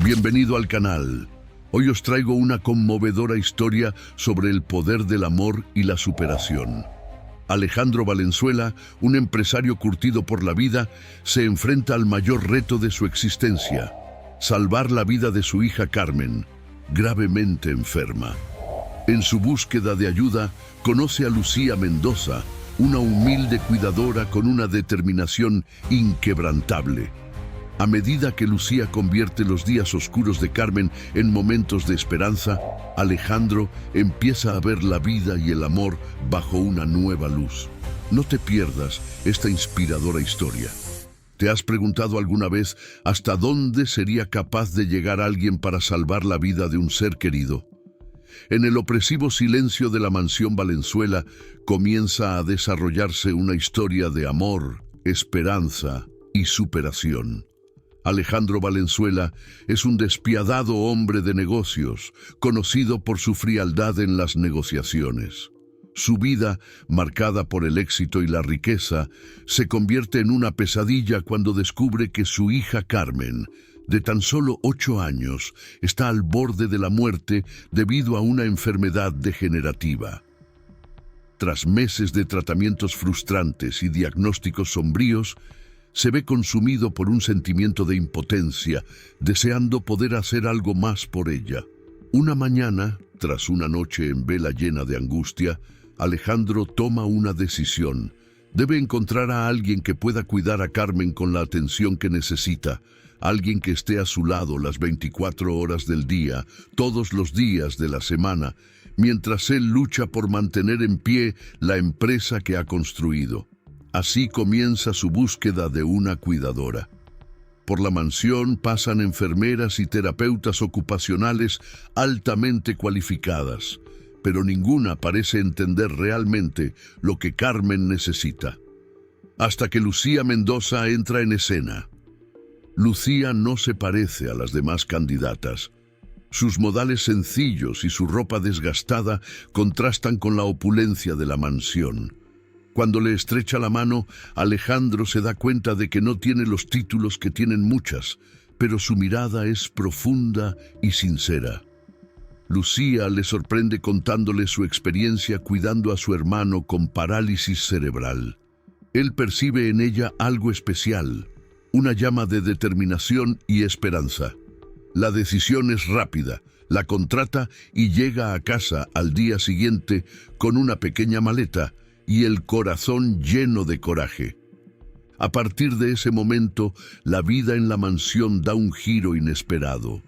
Bienvenido al canal. Hoy os traigo una conmovedora historia sobre el poder del amor y la superación. Alejandro Valenzuela, un empresario curtido por la vida, se enfrenta al mayor reto de su existencia: salvar la vida de su hija Carmen, gravemente enferma. En su búsqueda de ayuda, conoce a Lucía Mendoza, una humilde cuidadora con una determinación inquebrantable. A medida que Lucía convierte los días oscuros de Carmen en momentos de esperanza, Alejandro empieza a ver la vida y el amor bajo una nueva luz. No te pierdas esta inspiradora historia. ¿Te has preguntado alguna vez hasta dónde sería capaz de llegar alguien para salvar la vida de un ser querido? En el opresivo silencio de la mansión Valenzuela comienza a desarrollarse una historia de amor, esperanza y superación. Alejandro Valenzuela es un despiadado hombre de negocios, conocido por su frialdad en las negociaciones. Su vida, marcada por el éxito y la riqueza, se convierte en una pesadilla cuando descubre que su hija Carmen, de tan solo 8 años, está al borde de la muerte debido a una enfermedad degenerativa. Tras meses de tratamientos frustrantes y diagnósticos sombríos, se ve consumido por un sentimiento de impotencia, deseando poder hacer algo más por ella. Una mañana, tras una noche en vela llena de angustia, Alejandro toma una decisión. Debe encontrar a alguien que pueda cuidar a Carmen con la atención que necesita, alguien que esté a su lado las 24 horas del día, todos los días de la semana, mientras él lucha por mantener en pie la empresa que ha construido. Así comienza su búsqueda de una cuidadora. Por la mansión pasan enfermeras y terapeutas ocupacionales altamente cualificadas, pero ninguna parece entender realmente lo que Carmen necesita. Hasta que Lucía Mendoza entra en escena. Lucía no se parece a las demás candidatas. Sus modales sencillos y su ropa desgastada contrastan con la opulencia de la mansión. Cuando le estrecha la mano, Alejandro se da cuenta de que no tiene los títulos que tienen muchas, pero su mirada es profunda y sincera. Lucía le sorprende contándole su experiencia cuidando a su hermano con parálisis cerebral. Él percibe en ella algo especial, una llama de determinación y esperanza. La decisión es rápida, la contrata y llega a casa al día siguiente con una pequeña maleta y el corazón lleno de coraje. A partir de ese momento, la vida en la mansión da un giro inesperado.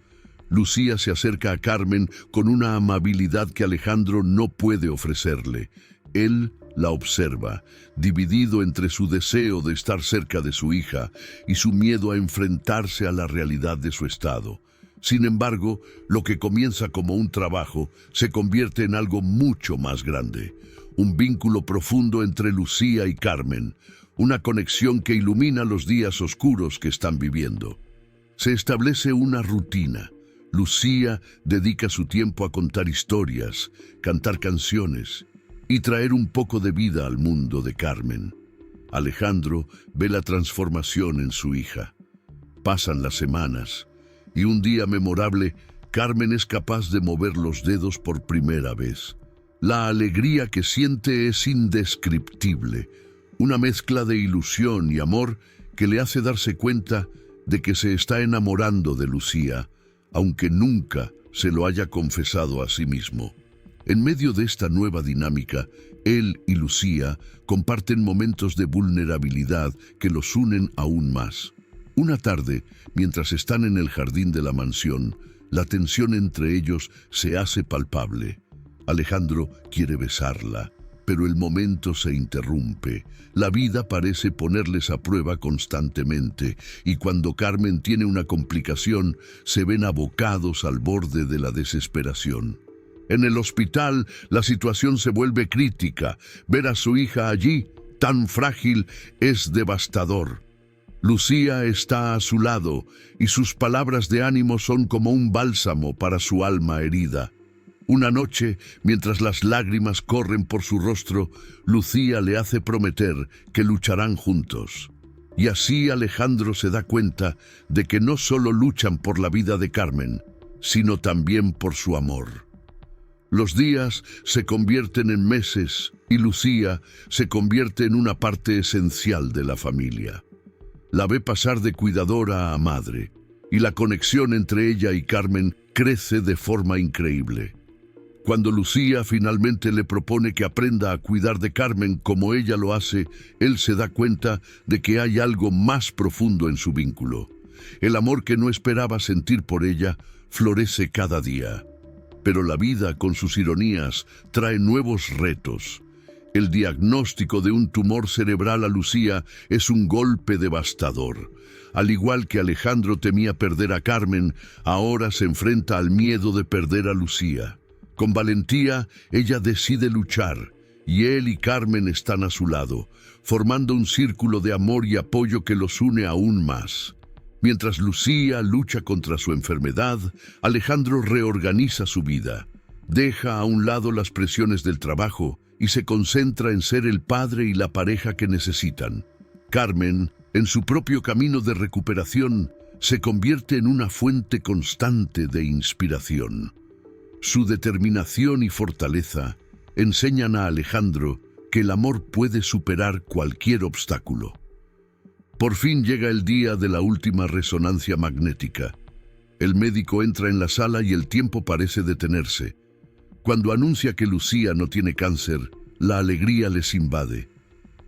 Lucía se acerca a Carmen con una amabilidad que Alejandro no puede ofrecerle. Él la observa, dividido entre su deseo de estar cerca de su hija y su miedo a enfrentarse a la realidad de su estado. Sin embargo, lo que comienza como un trabajo se convierte en algo mucho más grande. Un vínculo profundo entre Lucía y Carmen, una conexión que ilumina los días oscuros que están viviendo. Se establece una rutina. Lucía dedica su tiempo a contar historias, cantar canciones y traer un poco de vida al mundo de Carmen. Alejandro ve la transformación en su hija. Pasan las semanas y un día memorable, Carmen es capaz de mover los dedos por primera vez. La alegría que siente es indescriptible, una mezcla de ilusión y amor que le hace darse cuenta de que se está enamorando de Lucía, aunque nunca se lo haya confesado a sí mismo. En medio de esta nueva dinámica, él y Lucía comparten momentos de vulnerabilidad que los unen aún más. Una tarde, mientras están en el jardín de la mansión, la tensión entre ellos se hace palpable. Alejandro quiere besarla, pero el momento se interrumpe. La vida parece ponerles a prueba constantemente, y cuando Carmen tiene una complicación, se ven abocados al borde de la desesperación. En el hospital, la situación se vuelve crítica. Ver a su hija allí, tan frágil, es devastador. Lucía está a su lado, y sus palabras de ánimo son como un bálsamo para su alma herida. Una noche, mientras las lágrimas corren por su rostro, Lucía le hace prometer que lucharán juntos. Y así Alejandro se da cuenta de que no solo luchan por la vida de Carmen, sino también por su amor. Los días se convierten en meses y Lucía se convierte en una parte esencial de la familia. La ve pasar de cuidadora a madre, y la conexión entre ella y Carmen crece de forma increíble. Cuando Lucía finalmente le propone que aprenda a cuidar de Carmen como ella lo hace, él se da cuenta de que hay algo más profundo en su vínculo. El amor que no esperaba sentir por ella florece cada día. Pero la vida, con sus ironías, trae nuevos retos. El diagnóstico de un tumor cerebral a Lucía es un golpe devastador. Al igual que Alejandro temía perder a Carmen, ahora se enfrenta al miedo de perder a Lucía. Con valentía, ella decide luchar, y él y Carmen están a su lado, formando un círculo de amor y apoyo que los une aún más. Mientras Lucía lucha contra su enfermedad, Alejandro reorganiza su vida. Deja a un lado las presiones del trabajo y se concentra en ser el padre y la pareja que necesitan. Carmen, en su propio camino de recuperación, se convierte en una fuente constante de inspiración. Su determinación y fortaleza enseñan a Alejandro que el amor puede superar cualquier obstáculo. Por fin llega el día de la última resonancia magnética. El médico entra en la sala y el tiempo parece detenerse. Cuando anuncia que Lucía no tiene cáncer, la alegría les invade.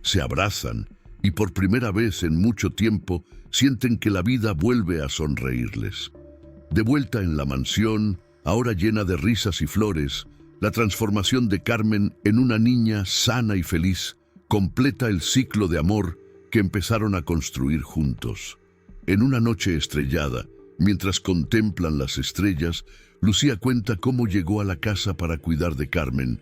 Se abrazan y por primera vez en mucho tiempo sienten que la vida vuelve a sonreírles. De vuelta en la mansión, ahora llena de risas y flores, la transformación de Carmen en una niña sana y feliz completa el ciclo de amor que empezaron a construir juntos. En una noche estrellada, mientras contemplan las estrellas, Lucía cuenta cómo llegó a la casa para cuidar de Carmen,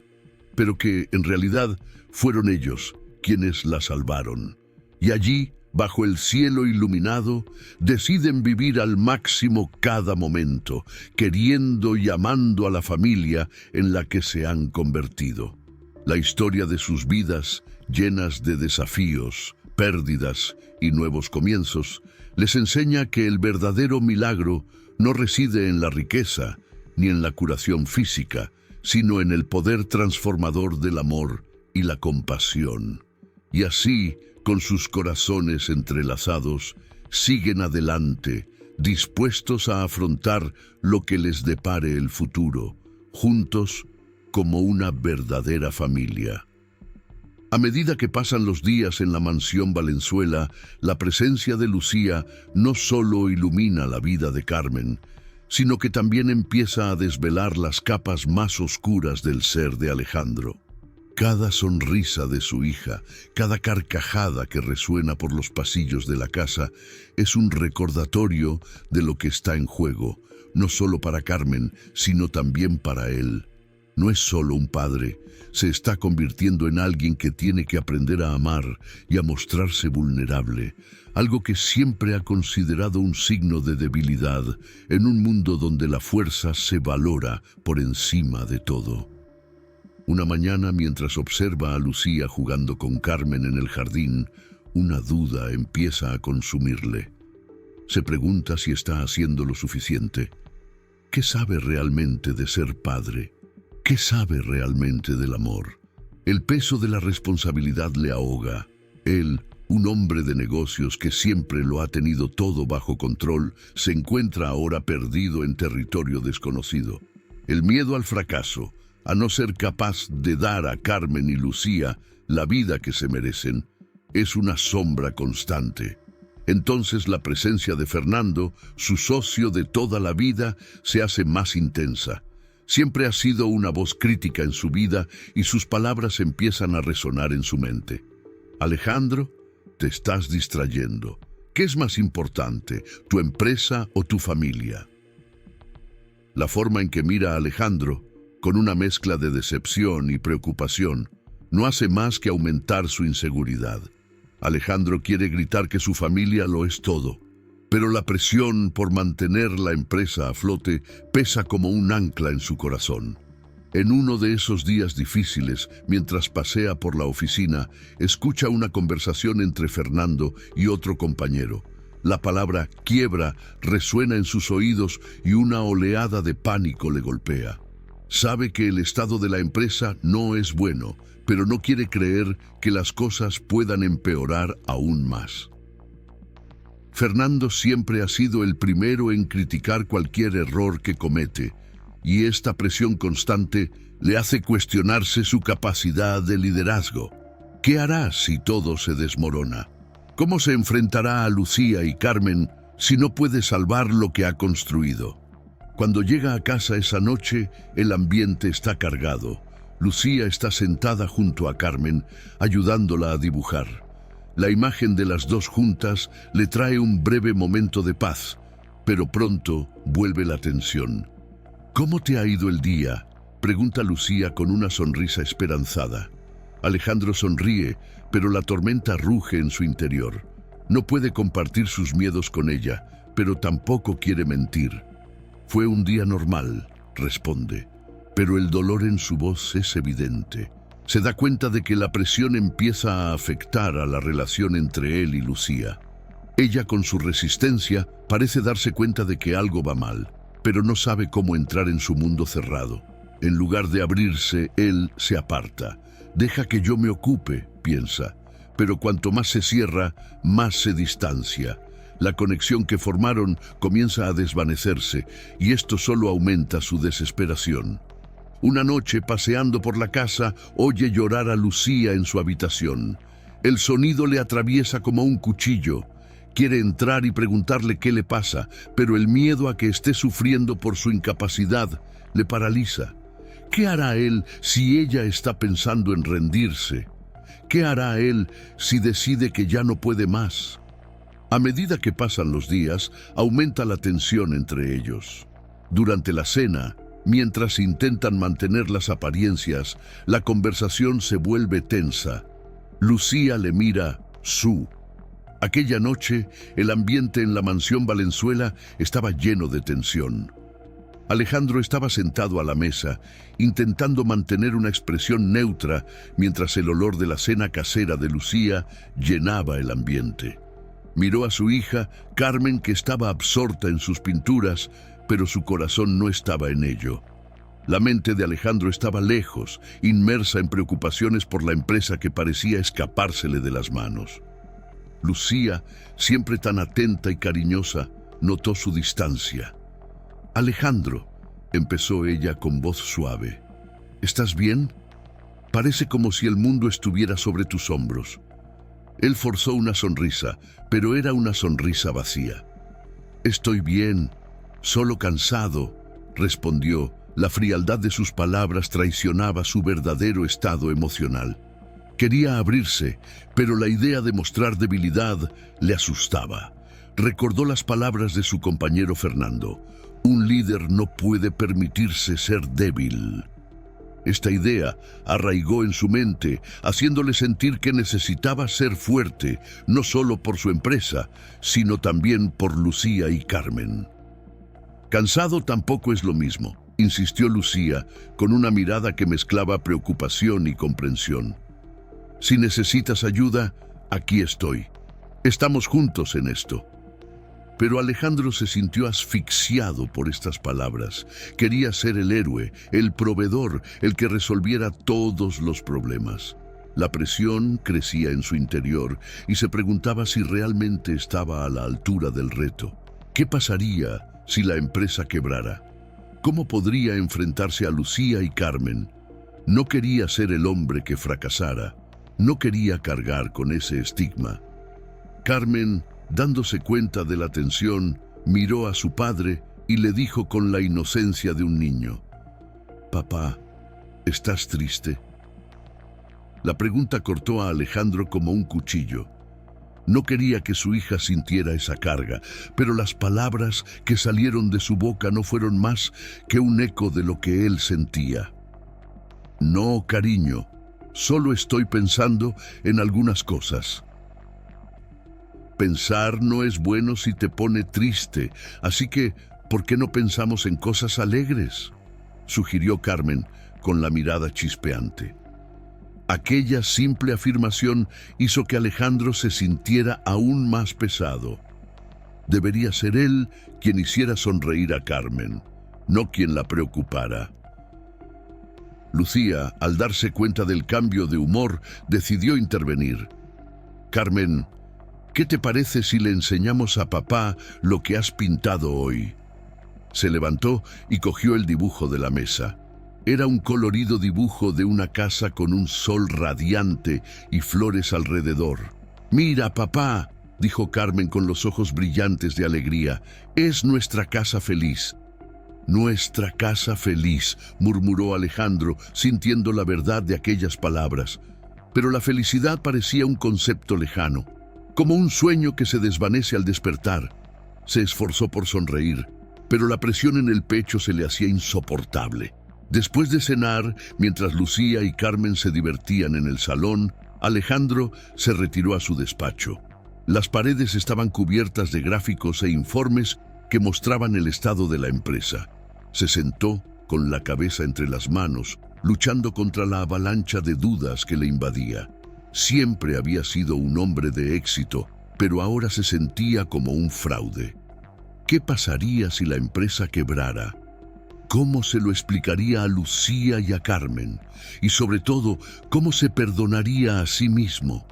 pero que en realidad fueron ellos quienes la salvaron. Y allí, bajo el cielo iluminado, deciden vivir al máximo cada momento, queriendo y amando a la familia en la que se han convertido. La historia de sus vidas, llenas de desafíos, pérdidas y nuevos comienzos, les enseña que el verdadero milagro no reside en la riqueza ni en la curación física, sino en el poder transformador del amor y la compasión. Y así, con sus corazones entrelazados, siguen adelante, dispuestos a afrontar lo que les depare el futuro, juntos como una verdadera familia. A medida que pasan los días en la mansión Valenzuela, la presencia de Lucía no solo ilumina la vida de Carmen, sino que también empieza a desvelar las capas más oscuras del ser de Alejandro. Cada sonrisa de su hija, cada carcajada que resuena por los pasillos de la casa, es un recordatorio de lo que está en juego, no solo para Carmen, sino también para él. No es solo un padre, se está convirtiendo en alguien que tiene que aprender a amar y a mostrarse vulnerable, algo que siempre ha considerado un signo de debilidad en un mundo donde la fuerza se valora por encima de todo. Una mañana, mientras observa a Lucía jugando con Carmen en el jardín, una duda empieza a consumirle. Se pregunta si está haciendo lo suficiente. ¿Qué sabe realmente de ser padre? ¿Qué sabe realmente del amor? El peso de la responsabilidad le ahoga. Él, un hombre de negocios que siempre lo ha tenido todo bajo control, se encuentra ahora perdido en territorio desconocido. El miedo al fracaso, a no ser capaz de dar a Carmen y Lucía la vida que se merecen, es una sombra constante. Entonces la presencia de Fernando, su socio de toda la vida, se hace más intensa. Siempre ha sido una voz crítica en su vida y sus palabras empiezan a resonar en su mente. Alejandro, te estás distrayendo. ¿Qué es más importante, tu empresa o tu familia? La forma en que mira a Alejandro, con una mezcla de decepción y preocupación, no hace más que aumentar su inseguridad. Alejandro quiere gritar que su familia lo es todo, pero la presión por mantener la empresa a flote pesa como un ancla en su corazón. En uno de esos días difíciles, mientras pasea por la oficina, escucha una conversación entre Fernando y otro compañero. La palabra quiebra resuena en sus oídos y una oleada de pánico le golpea. Sabe que el estado de la empresa no es bueno, pero no quiere creer que las cosas puedan empeorar aún más. Fernando siempre ha sido el primero en criticar cualquier error que comete, y esta presión constante le hace cuestionarse su capacidad de liderazgo. ¿Qué hará si todo se desmorona? ¿Cómo se enfrentará a Lucía y Carmen si no puede salvar lo que ha construido? Cuando llega a casa esa noche, el ambiente está cargado. Lucía está sentada junto a Carmen, ayudándola a dibujar. La imagen de las dos juntas le trae un breve momento de paz, pero pronto vuelve la tensión. ¿Cómo te ha ido el día?, pregunta Lucía con una sonrisa esperanzada. Alejandro sonríe, pero la tormenta ruge en su interior. No puede compartir sus miedos con ella, pero tampoco quiere mentir. Fue un día normal, responde, pero el dolor en su voz es evidente. Se da cuenta de que la presión empieza a afectar a la relación entre él y Lucía. Ella, con su resistencia, parece darse cuenta de que algo va mal, pero no sabe cómo entrar en su mundo cerrado. En lugar de abrirse, él se aparta. Deja que yo me ocupe, piensa, pero cuanto más se cierra, más se distancia. La conexión que formaron comienza a desvanecerse y esto solo aumenta su desesperación. Una noche, paseando por la casa, oye llorar a Lucía en su habitación. El sonido le atraviesa como un cuchillo. Quiere entrar y preguntarle qué le pasa, pero el miedo a que esté sufriendo por su incapacidad le paraliza. ¿Qué hará él si ella está pensando en rendirse? ¿Qué hará él si decide que ya no puede más? A medida que pasan los días, aumenta la tensión entre ellos. Durante la cena, mientras intentan mantener las apariencias, la conversación se vuelve tensa. Lucía le mira Su. Aquella noche, el ambiente en la mansión Valenzuela estaba lleno de tensión. Alejandro estaba sentado a la mesa, intentando mantener una expresión neutra, mientras el olor de la cena casera de Lucía llenaba el ambiente. Miró a su hija, Carmen, que estaba absorta en sus pinturas, pero su corazón no estaba en ello. La mente de Alejandro estaba lejos, inmersa en preocupaciones por la empresa que parecía escapársele de las manos. Lucía, siempre tan atenta y cariñosa, notó su distancia. «Alejandro», empezó ella con voz suave, «¿estás bien? Parece como si el mundo estuviera sobre tus hombros». Él forzó una sonrisa, pero era una sonrisa vacía. «Estoy bien, solo cansado», respondió. La frialdad de sus palabras traicionaba su verdadero estado emocional. Quería abrirse, pero la idea de mostrar debilidad le asustaba. Recordó las palabras de su compañero Fernando. Un líder no puede permitirse ser débil. Esta idea arraigó en su mente, haciéndole sentir que necesitaba ser fuerte, no solo por su empresa, sino también por Lucía y Carmen. «Cansado tampoco es lo mismo», insistió Lucía, con una mirada que mezclaba preocupación y comprensión. «Si necesitas ayuda, aquí estoy. Estamos juntos en esto». Pero Alejandro se sintió asfixiado por estas palabras. Quería ser el héroe, el proveedor, el que resolviera todos los problemas. La presión crecía en su interior y se preguntaba si realmente estaba a la altura del reto. ¿Qué pasaría si la empresa quebrara? ¿Cómo podría enfrentarse a Lucía y Carmen? No quería ser el hombre que fracasara. No quería cargar con ese estigma. Carmen, dándose cuenta de la tensión, miró a su padre y le dijo con la inocencia de un niño: «Papá, ¿estás triste?». La pregunta cortó a Alejandro como un cuchillo. No quería que su hija sintiera esa carga, pero las palabras que salieron de su boca no fueron más que un eco de lo que él sentía. «No, cariño, solo estoy pensando en algunas cosas». Pensar no es bueno si te pone triste, así que, ¿por qué no pensamos en cosas alegres? sugirió Carmen con la mirada chispeante. Aquella simple afirmación hizo que Alejandro se sintiera aún más pesado. Debería ser él quien hiciera sonreír a Carmen, no quien la preocupara. Lucía, al darse cuenta del cambio de humor, decidió intervenir. «Carmen, ¿qué te parece si le enseñamos a papá lo que has pintado hoy?» Se levantó y cogió el dibujo de la mesa. Era un colorido dibujo de una casa con un sol radiante y flores alrededor. «Mira, papá», dijo Carmen con los ojos brillantes de alegría, «es nuestra casa feliz». «Nuestra casa feliz», murmuró Alejandro, sintiendo la verdad de aquellas palabras. Pero la felicidad parecía un concepto lejano, como un sueño que se desvanece al despertar. Se esforzó por sonreír, pero la presión en el pecho se le hacía insoportable. Después de cenar, mientras Lucía y Carmen se divertían en el salón, Alejandro se retiró a su despacho. Las paredes estaban cubiertas de gráficos e informes que mostraban el estado de la empresa. Se sentó con la cabeza entre las manos, luchando contra la avalancha de dudas que le invadía. Siempre había sido un hombre de éxito, pero ahora se sentía como un fraude. ¿Qué pasaría si la empresa quebrara? ¿Cómo se lo explicaría a Lucía y a Carmen? Y sobre todo, ¿cómo se perdonaría a sí mismo?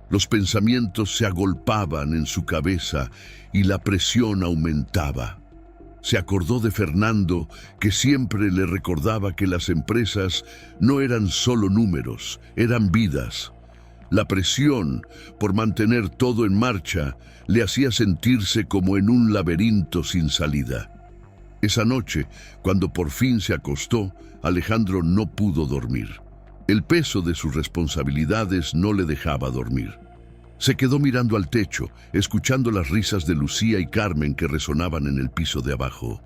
Los pensamientos se agolpaban en su cabeza y la presión aumentaba. Se acordó de Fernando, que siempre le recordaba que las empresas no eran solo números, eran vidas. La presión por mantener todo en marcha le hacía sentirse como en un laberinto sin salida. Esa noche, cuando por fin se acostó, Alejandro no pudo dormir. El peso de sus responsabilidades no le dejaba dormir. Se quedó mirando al techo, escuchando las risas de Lucía y Carmen que resonaban en el piso de abajo.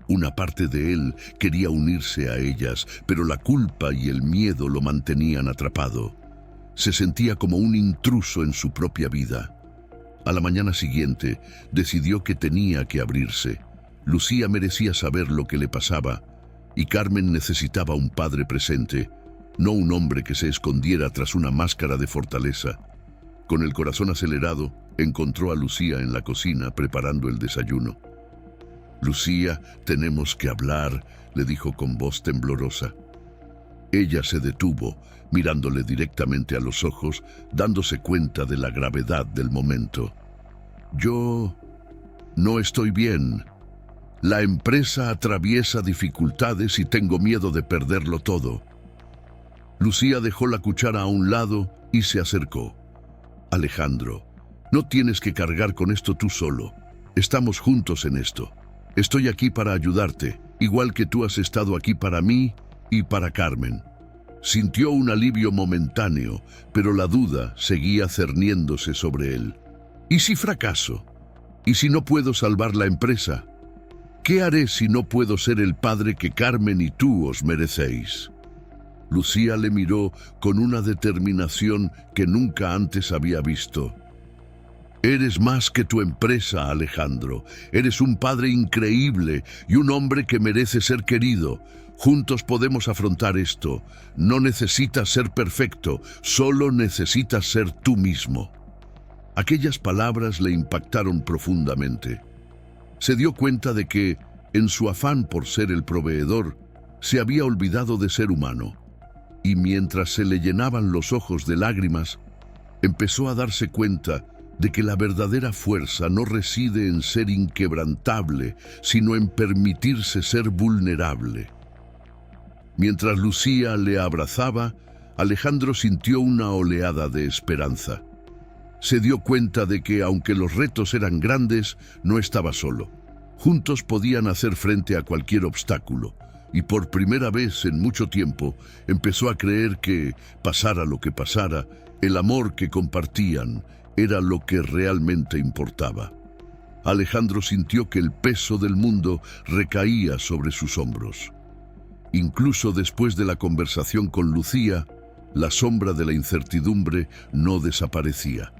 Una parte de él quería unirse a ellas, pero la culpa y el miedo lo mantenían atrapado. Se sentía como un intruso en su propia vida. A la mañana siguiente, decidió que tenía que abrirse. Lucía merecía saber lo que le pasaba, y Carmen necesitaba un padre presente, no un hombre que se escondiera tras una máscara de fortaleza. Con el corazón acelerado, encontró a Lucía en la cocina preparando el desayuno. «Lucía, tenemos que hablar», le dijo con voz temblorosa. Ella se detuvo, mirándole directamente a los ojos, dándose cuenta de la gravedad del momento. «Yo no estoy bien. La empresa atraviesa dificultades y tengo miedo de perderlo todo». Lucía dejó la cuchara a un lado y se acercó. «Alejandro, no tienes que cargar con esto tú solo. Estamos juntos en esto. Estoy aquí para ayudarte, igual que tú has estado aquí para mí y para Carmen». Sintió un alivio momentáneo, pero la duda seguía cerniéndose sobre él. ¿Y si fracaso? ¿Y si no puedo salvar la empresa? ¿Qué haré si no puedo ser el padre que Carmen y tú os merecéis? Lucía le miró con una determinación que nunca antes había visto. «Eres más que tu empresa, Alejandro. Eres un padre increíble y un hombre que merece ser querido. Juntos podemos afrontar esto. No necesitas ser perfecto, solo necesitas ser tú mismo». Aquellas palabras le impactaron profundamente. Se dio cuenta de que, en su afán por ser el proveedor, se había olvidado de ser humano. Y mientras se le llenaban los ojos de lágrimas, empezó a darse cuenta de que la verdadera fuerza no reside en ser inquebrantable, sino en permitirse ser vulnerable. Mientras Lucía le abrazaba, Alejandro sintió una oleada de esperanza. Se dio cuenta de que, aunque los retos eran grandes, no estaba solo. Juntos podían hacer frente a cualquier obstáculo. Y por primera vez en mucho tiempo empezó a creer que, pasara lo que pasara, el amor que compartían era lo que realmente importaba. Alejandro sintió que el peso del mundo recaía sobre sus hombros. Incluso después de la conversación con Lucía, la sombra de la incertidumbre no desaparecía.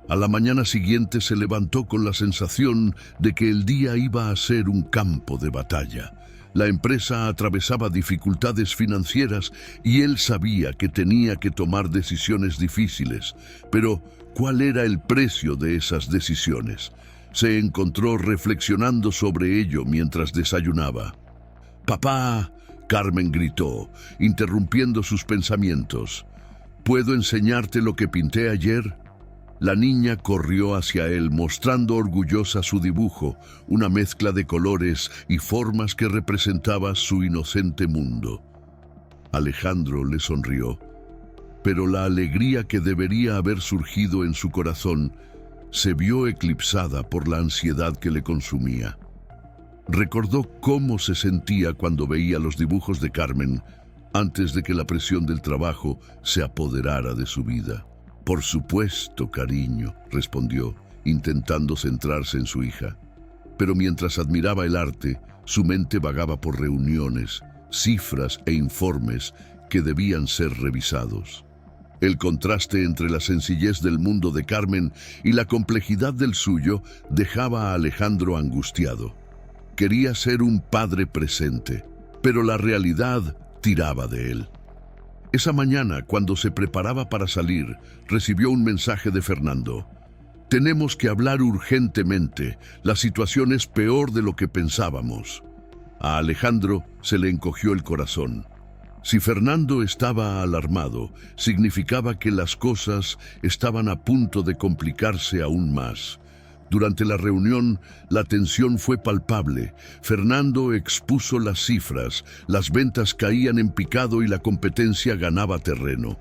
A la mañana siguiente se levantó con la sensación de que el día iba a ser un campo de batalla. La empresa atravesaba dificultades financieras y él sabía que tenía que tomar decisiones difíciles. Pero, ¿cuál era el precio de esas decisiones? Se encontró reflexionando sobre ello mientras desayunaba. «¡Papá!», Carmen gritó, interrumpiendo sus pensamientos. «¿Puedo enseñarte lo que pinté ayer?». La niña corrió hacia él, mostrando orgullosa su dibujo, una mezcla de colores y formas que representaba su inocente mundo. Alejandro le sonrió, pero la alegría que debería haber surgido en su corazón se vio eclipsada por la ansiedad que le consumía. Recordó cómo se sentía cuando veía los dibujos de Carmen antes de que la presión del trabajo se apoderara de su vida. «Por supuesto, cariño», respondió, intentando centrarse en su hija. Pero mientras admiraba el arte, su mente vagaba por reuniones, cifras e informes que debían ser revisados. El contraste entre la sencillez del mundo de Carmen y la complejidad del suyo dejaba a Alejandro angustiado. Quería ser un padre presente, pero la realidad tiraba de él. Esa mañana, cuando se preparaba para salir, recibió un mensaje de Fernando. «Tenemos que hablar urgentemente. La situación es peor de lo que pensábamos». A Alejandro se le encogió el corazón. Si Fernando estaba alarmado, significaba que las cosas estaban a punto de complicarse aún más. Durante la reunión, la tensión fue palpable. Fernando expuso las cifras, las ventas caían en picado y la competencia ganaba terreno.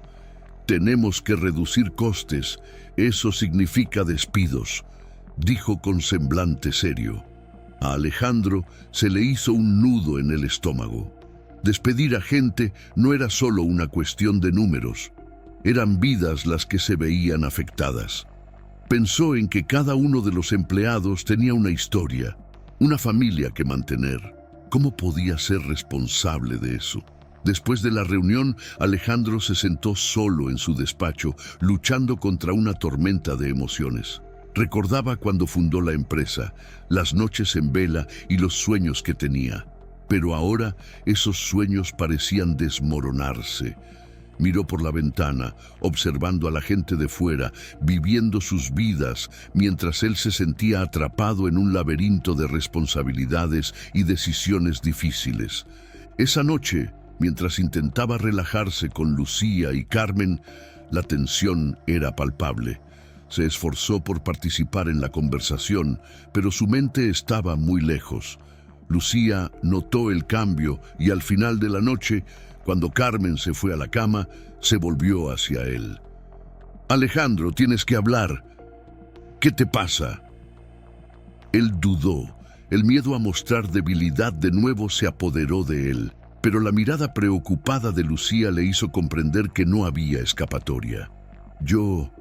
«Tenemos que reducir costes, eso significa despidos», dijo con semblante serio. A Alejandro se le hizo un nudo en el estómago. Despedir a gente no era solo una cuestión de números, eran vidas las que se veían afectadas. Pensó en que cada uno de los empleados tenía una historia, una familia que mantener. ¿Cómo podía ser responsable de eso? Después de la reunión, Alejandro se sentó solo en su despacho, luchando contra una tormenta de emociones. Recordaba cuando fundó la empresa, las noches en vela y los sueños que tenía. Pero ahora esos sueños parecían desmoronarse. Miró por la ventana, observando a la gente de fuera, viviendo sus vidas, mientras él se sentía atrapado en un laberinto de responsabilidades y decisiones difíciles. Esa noche, mientras intentaba relajarse con Lucía y Carmen, la tensión era palpable. Se esforzó por participar en la conversación, pero su mente estaba muy lejos. Lucía notó el cambio y al final de la noche, cuando Carmen se fue a la cama, se volvió hacia él. «Alejandro, tienes que hablar. ¿Qué te pasa?». Él dudó. El miedo a mostrar debilidad de nuevo se apoderó de él, pero la mirada preocupada de Lucía le hizo comprender que no había escapatoria. «Yo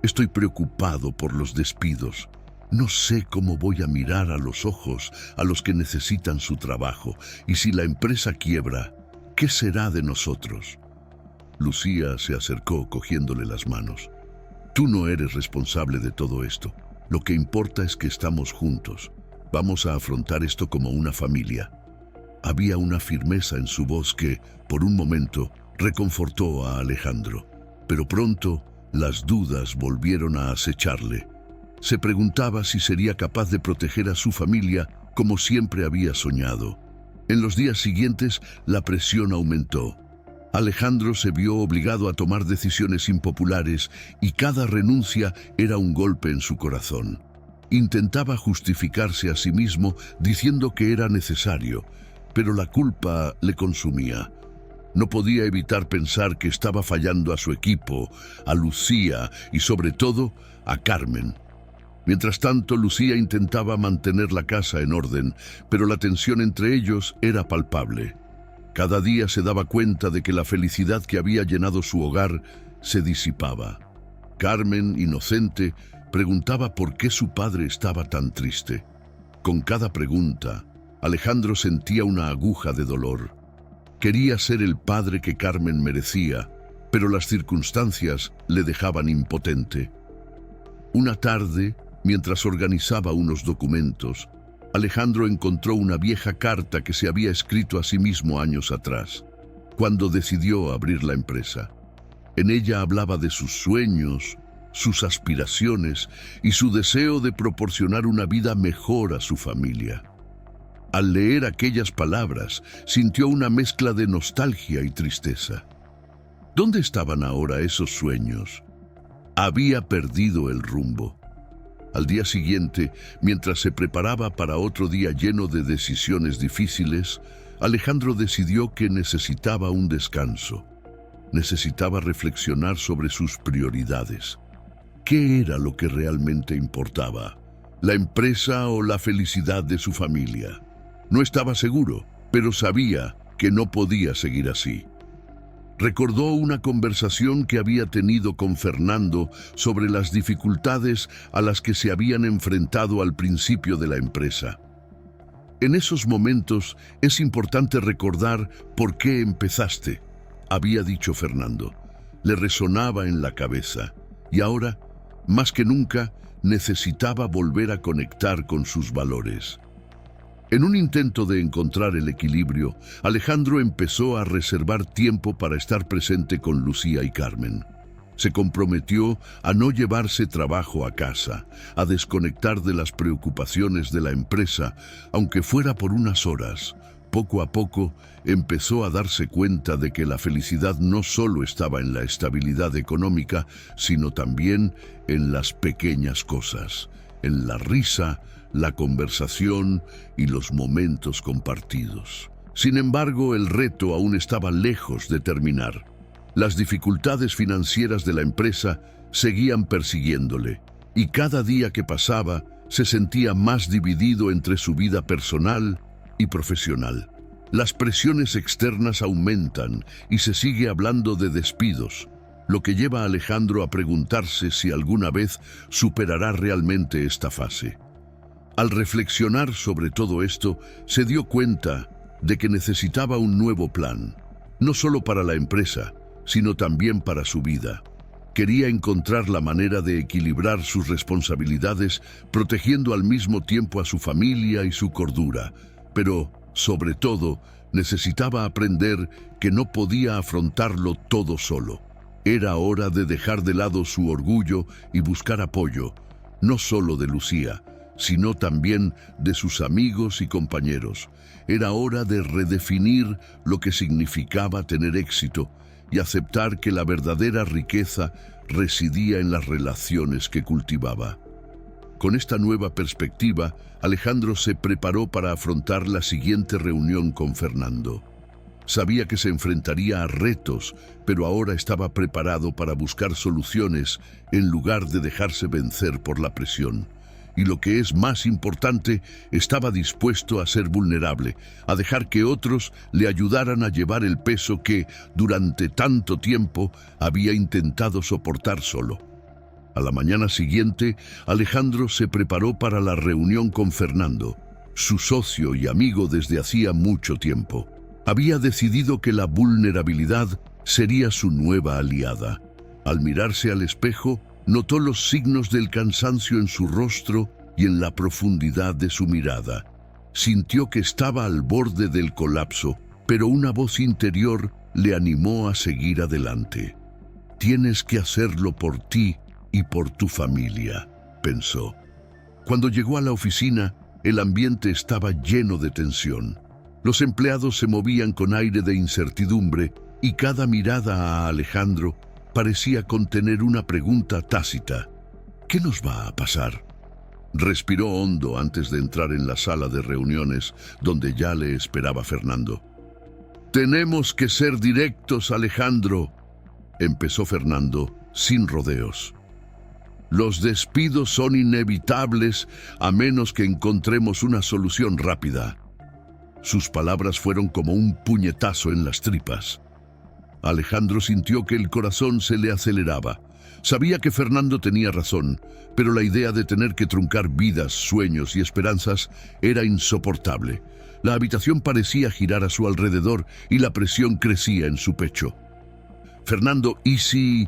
estoy preocupado por los despidos. No sé cómo voy a mirar a los ojos a los que necesitan su trabajo, y si la empresa quiebra, ¿qué será de nosotros?». Lucía se acercó cogiéndole las manos. «Tú no eres responsable de todo esto. Lo que importa es que estamos juntos. Vamos a afrontar esto como una familia». Había una firmeza en su voz que, por un momento, reconfortó a Alejandro. Pero pronto, las dudas volvieron a acecharle. Se preguntaba si sería capaz de proteger a su familia como siempre había soñado. En los días siguientes, la presión aumentó. Alejandro se vio obligado a tomar decisiones impopulares y cada renuncia era un golpe en su corazón. Intentaba justificarse a sí mismo diciendo que era necesario, pero la culpa le consumía. No podía evitar pensar que estaba fallando a su equipo, a Lucía y sobre todo a Carmen. Mientras tanto, Lucía intentaba mantener la casa en orden, pero la tensión entre ellos era palpable. Cada día se daba cuenta de que la felicidad que había llenado su hogar se disipaba. Carmen, inocente, preguntaba por qué su padre estaba tan triste. Con cada pregunta, Alejandro sentía una aguja de dolor. Quería ser el padre que Carmen merecía, pero las circunstancias le dejaban impotente. Una tarde, mientras organizaba unos documentos, Alejandro encontró una vieja carta que se había escrito a sí mismo años atrás, cuando decidió abrir la empresa. En ella hablaba de sus sueños, sus aspiraciones y su deseo de proporcionar una vida mejor a su familia. Al leer aquellas palabras, sintió una mezcla de nostalgia y tristeza. ¿Dónde estaban ahora esos sueños? Había perdido el rumbo. Al día siguiente, mientras se preparaba para otro día lleno de decisiones difíciles, Alejandro decidió que necesitaba un descanso. Necesitaba reflexionar sobre sus prioridades. ¿Qué era lo que realmente importaba? ¿La empresa o la felicidad de su familia? No estaba seguro, pero sabía que no podía seguir así. Recordó una conversación que había tenido con Fernando sobre las dificultades a las que se habían enfrentado al principio de la empresa. En esos momentos es importante recordar por qué empezaste, había dicho Fernando. Le resonaba en la cabeza y ahora, más que nunca, necesitaba volver a conectar con sus valores. En un intento de encontrar el equilibrio, Alejandro empezó a reservar tiempo para estar presente con Lucía y Carmen. Se comprometió a no llevarse trabajo a casa, a desconectar de las preocupaciones de la empresa, aunque fuera por unas horas. Poco a poco empezó a darse cuenta de que la felicidad no solo estaba en la estabilidad económica, sino también en las pequeñas cosas, en la risa, la conversación y los momentos compartidos. Sin embargo, el reto aún estaba lejos de terminar. Las dificultades financieras de la empresa seguían persiguiéndole, y cada día que pasaba se sentía más dividido entre su vida personal y profesional. Las presiones externas aumentan y se sigue hablando de despidos, lo que lleva a Alejandro a preguntarse si alguna vez superará realmente esta fase. Al reflexionar sobre todo esto, se dio cuenta de que necesitaba un nuevo plan, no solo para la empresa, sino también para su vida. Quería encontrar la manera de equilibrar sus responsabilidades, protegiendo al mismo tiempo a su familia y su cordura, pero, sobre todo, necesitaba aprender que no podía afrontarlo todo solo. Era hora de dejar de lado su orgullo y buscar apoyo, no solo de Lucía, sino también de sus amigos y compañeros. Era hora de redefinir lo que significaba tener éxito y aceptar que la verdadera riqueza residía en las relaciones que cultivaba. Con esta nueva perspectiva, Alejandro se preparó para afrontar la siguiente reunión con Fernando. Sabía que se enfrentaría a retos, pero ahora estaba preparado para buscar soluciones en lugar de dejarse vencer por la presión. Y lo que es más importante, estaba dispuesto a ser vulnerable, a dejar que otros le ayudaran a llevar el peso que, durante tanto tiempo, había intentado soportar solo. A la mañana siguiente, Alejandro se preparó para la reunión con Fernando, su socio y amigo desde hacía mucho tiempo. Había decidido que la vulnerabilidad sería su nueva aliada. Al mirarse al espejo, notó los signos del cansancio en su rostro y en la profundidad de su mirada. Sintió que estaba al borde del colapso, pero una voz interior le animó a seguir adelante. «Tienes que hacerlo por ti y por tu familia», pensó. Cuando llegó a la oficina, el ambiente estaba lleno de tensión. Los empleados se movían con aire de incertidumbre y cada mirada a Alejandro parecía contener una pregunta tácita. ¿Qué nos va a pasar? Respiró hondo antes de entrar en la sala de reuniones donde ya le esperaba Fernando. «Tenemos que ser directos, Alejandro», empezó Fernando sin rodeos. «Los despidos son inevitables a menos que encontremos una solución rápida». Sus palabras fueron como un puñetazo en las tripas. Alejandro sintió que el corazón se le aceleraba. Sabía que Fernando tenía razón, pero la idea de tener que truncar vidas, sueños y esperanzas era insoportable. La habitación parecía girar a su alrededor y la presión crecía en su pecho. «Fernando, ¿y si...?»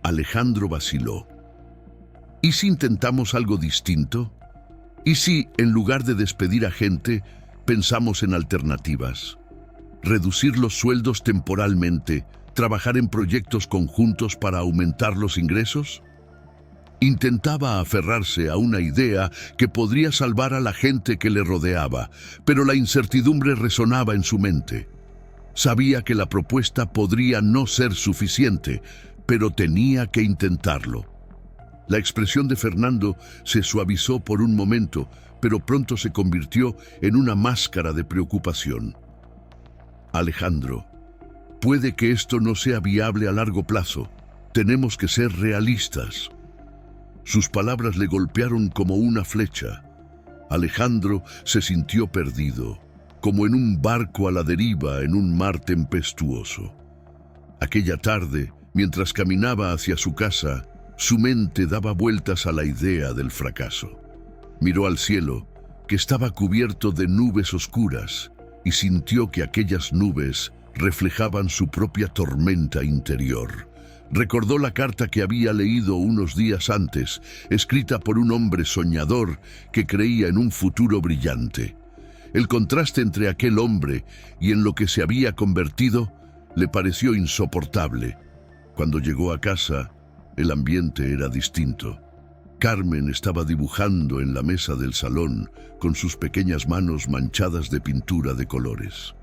Alejandro vaciló. ¿Y si intentamos algo distinto? ¿Y si, en lugar de despedir a gente, pensamos en alternativas? Reducir los sueldos temporalmente, trabajar en proyectos conjuntos para aumentar los ingresos. Intentaba aferrarse a una idea que podría salvar a la gente que le rodeaba, pero la incertidumbre resonaba en su mente. Sabía que la propuesta podría no ser suficiente, pero tenía que intentarlo. La expresión de Fernando se suavizó por un momento, pero pronto se convirtió en una máscara de preocupación. Alejandro, puede que esto no sea viable a largo plazo. Tenemos que ser realistas. Sus palabras le golpearon como una flecha. Alejandro se sintió perdido, como en un barco a la deriva en un mar tempestuoso. Aquella tarde, mientras caminaba hacia su casa, su mente daba vueltas a la idea del fracaso. Miró al cielo, que estaba cubierto de nubes oscuras, y sintió que aquellas nubes reflejaban su propia tormenta interior. Recordó la carta que había leído unos días antes, escrita por un hombre soñador que creía en un futuro brillante. El contraste entre aquel hombre y en lo que se había convertido le pareció insoportable. Cuando llegó a casa, el ambiente era distinto. Carmen estaba dibujando en la mesa del salón con sus pequeñas manos manchadas de pintura de colores.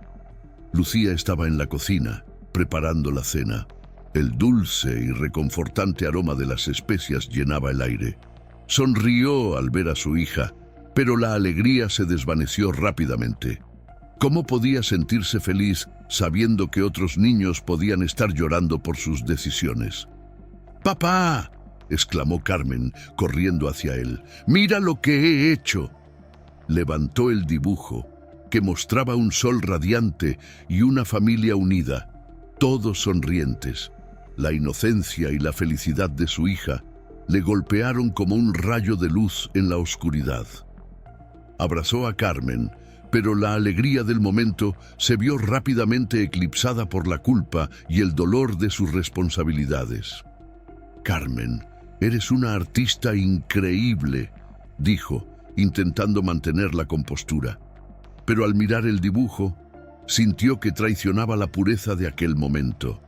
Lucía estaba en la cocina, preparando la cena. El dulce y reconfortante aroma de las especias llenaba el aire. Sonrió al ver a su hija, pero la alegría se desvaneció rápidamente. ¿Cómo podía sentirse feliz sabiendo que otros niños podían estar llorando por sus decisiones? ¡Papá!, exclamó Carmen, corriendo hacia él. ¡Mira lo que he hecho! Levantó el dibujo, que mostraba un sol radiante y una familia unida, todos sonrientes. La inocencia y la felicidad de su hija le golpearon como un rayo de luz en la oscuridad. Abrazó a Carmen, pero la alegría del momento se vio rápidamente eclipsada por la culpa y el dolor de sus responsabilidades. «Carmen, eres una artista increíble», dijo, intentando mantener la compostura. Pero al mirar el dibujo, sintió que traicionaba la pureza de aquel momento.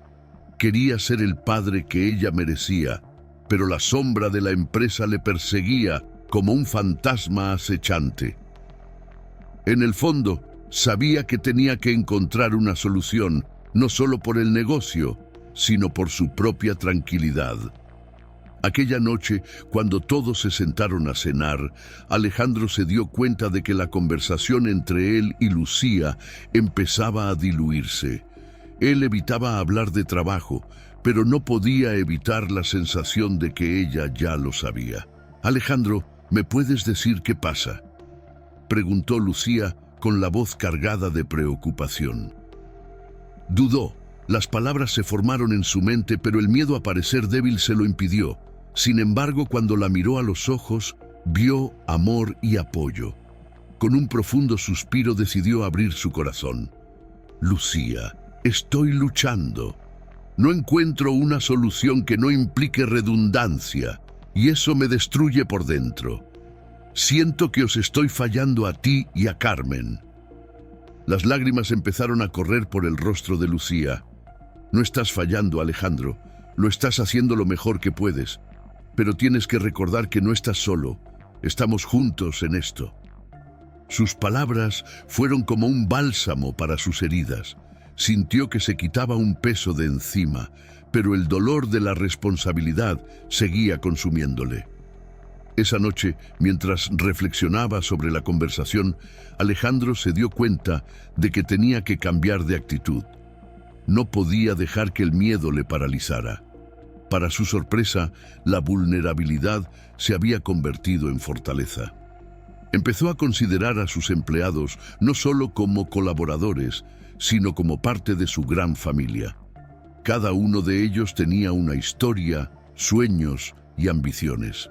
Quería ser el padre que ella merecía, pero la sombra de la empresa le perseguía como un fantasma acechante. En el fondo, sabía que tenía que encontrar una solución, no solo por el negocio, sino por su propia tranquilidad. Aquella noche, cuando todos se sentaron a cenar, Alejandro se dio cuenta de que la conversación entre él y Lucía empezaba a diluirse. Él evitaba hablar de trabajo, pero no podía evitar la sensación de que ella ya lo sabía. «Alejandro, ¿me puedes decir qué pasa?», preguntó Lucía con la voz cargada de preocupación. Dudó. Las palabras se formaron en su mente, pero el miedo a parecer débil se lo impidió. Sin embargo, cuando la miró a los ojos, vio amor y apoyo. Con un profundo suspiro decidió abrir su corazón. «Lucía, estoy luchando. No encuentro una solución que no implique redundancia, y eso me destruye por dentro. Siento que os estoy fallando a ti y a Carmen». Las lágrimas empezaron a correr por el rostro de Lucía. «No estás fallando, Alejandro. Lo estás haciendo lo mejor que puedes. Pero tienes que recordar que no estás solo. Estamos juntos en esto». Sus palabras fueron como un bálsamo para sus heridas. Sintió que se quitaba un peso de encima, pero el dolor de la responsabilidad seguía consumiéndole. Esa noche, mientras reflexionaba sobre la conversación, Alejandro se dio cuenta de que tenía que cambiar de actitud. No podía dejar que el miedo le paralizara. Para su sorpresa, la vulnerabilidad se había convertido en fortaleza. Empezó a considerar a sus empleados no solo como colaboradores, sino como parte de su gran familia. Cada uno de ellos tenía una historia, sueños y ambiciones.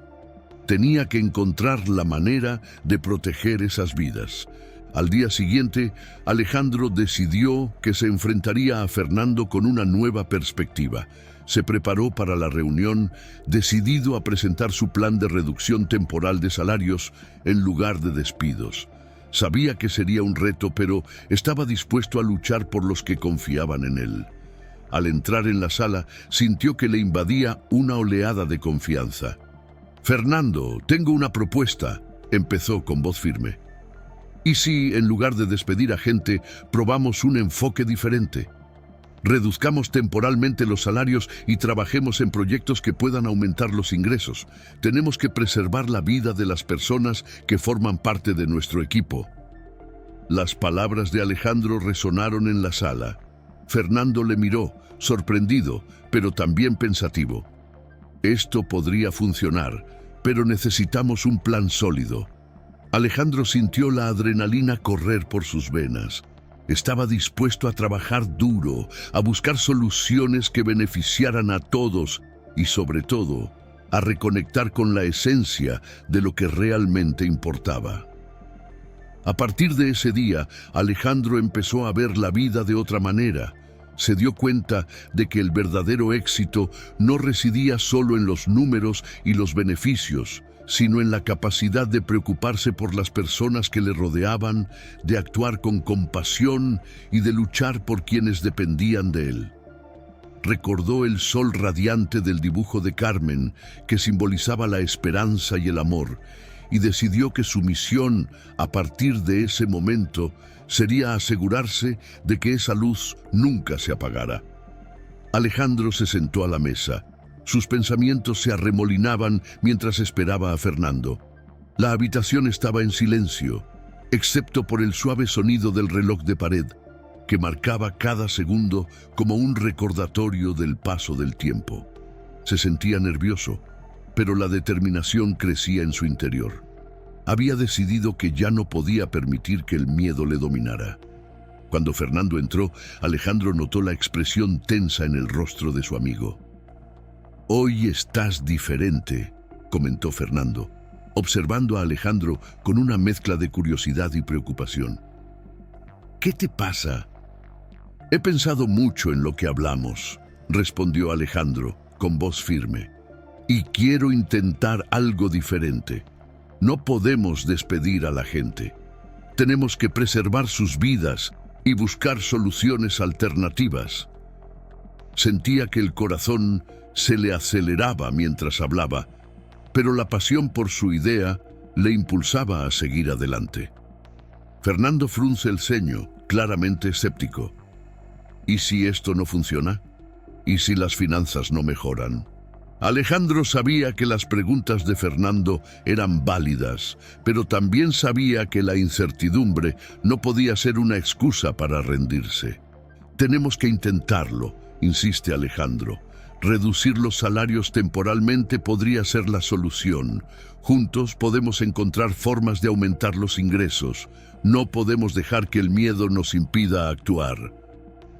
Tenía que encontrar la manera de proteger esas vidas. Al día siguiente, Alejandro decidió que se enfrentaría a Fernando con una nueva perspectiva. Se preparó para la reunión, decidido a presentar su plan de reducción temporal de salarios en lugar de despidos. Sabía que sería un reto, pero estaba dispuesto a luchar por los que confiaban en él. Al entrar en la sala, sintió que le invadía una oleada de confianza. «Fernando, tengo una propuesta», empezó con voz firme. «¿Y si, en lugar de despedir a gente, probamos un enfoque diferente? Reduzcamos temporalmente los salarios y trabajemos en proyectos que puedan aumentar los ingresos. Tenemos que preservar la vida de las personas que forman parte de nuestro equipo». Las palabras de Alejandro resonaron en la sala. Fernando le miró, sorprendido, pero también pensativo. «Esto podría funcionar, pero necesitamos un plan sólido». Alejandro sintió la adrenalina correr por sus venas. Estaba dispuesto a trabajar duro, a buscar soluciones que beneficiaran a todos y, sobre todo, a reconectar con la esencia de lo que realmente importaba. A partir de ese día, Alejandro empezó a ver la vida de otra manera. Se dio cuenta de que el verdadero éxito no residía solo en los números y los beneficios, sino en la capacidad de preocuparse por las personas que le rodeaban, de actuar con compasión y de luchar por quienes dependían de él. Recordó el sol radiante del dibujo de Carmen, que simbolizaba la esperanza y el amor, y decidió que su misión, a partir de ese momento, sería asegurarse de que esa luz nunca se apagara. Alejandro se sentó a la mesa. Sus pensamientos se arremolinaban mientras esperaba a Fernando. La habitación estaba en silencio, excepto por el suave sonido del reloj de pared, que marcaba cada segundo como un recordatorio del paso del tiempo. Se sentía nervioso, pero la determinación crecía en su interior. Había decidido que ya no podía permitir que el miedo le dominara. Cuando Fernando entró, Alejandro notó la expresión tensa en el rostro de su amigo. «Hoy estás diferente», comentó Fernando, observando a Alejandro con una mezcla de curiosidad y preocupación. «¿Qué te pasa?» «He pensado mucho en lo que hablamos», respondió Alejandro con voz firme. «Y quiero intentar algo diferente. No podemos despedir a la gente. Tenemos que preservar sus vidas y buscar soluciones alternativas». Sentía que el corazón se le aceleraba mientras hablaba, pero la pasión por su idea le impulsaba a seguir adelante. Fernando frunce el ceño, claramente escéptico. ¿Y si esto no funciona? ¿Y si las finanzas no mejoran? Alejandro sabía que las preguntas de Fernando eran válidas, pero también sabía que la incertidumbre no podía ser una excusa para rendirse. «Tenemos que intentarlo», insiste Alejandro. «Reducir los salarios temporalmente podría ser la solución. Juntos podemos encontrar formas de aumentar los ingresos. No podemos dejar que el miedo nos impida actuar».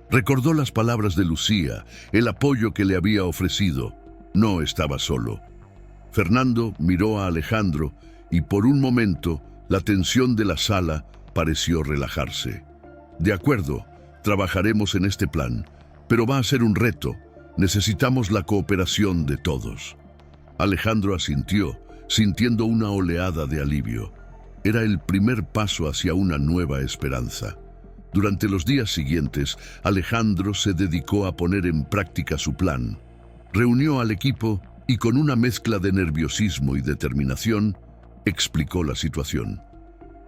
Recordó las palabras de Lucía, el apoyo que le había ofrecido. No estaba solo. Fernando miró a Alejandro y por un momento la tensión de la sala pareció relajarse. «De acuerdo, trabajaremos en este plan, pero va a ser un reto. Necesitamos la cooperación de todos». Alejandro asintió, sintiendo una oleada de alivio. Era el primer paso hacia una nueva esperanza. Durante los días siguientes, Alejandro se dedicó a poner en práctica su plan. Reunió al equipo y, con una mezcla de nerviosismo y determinación, explicó la situación.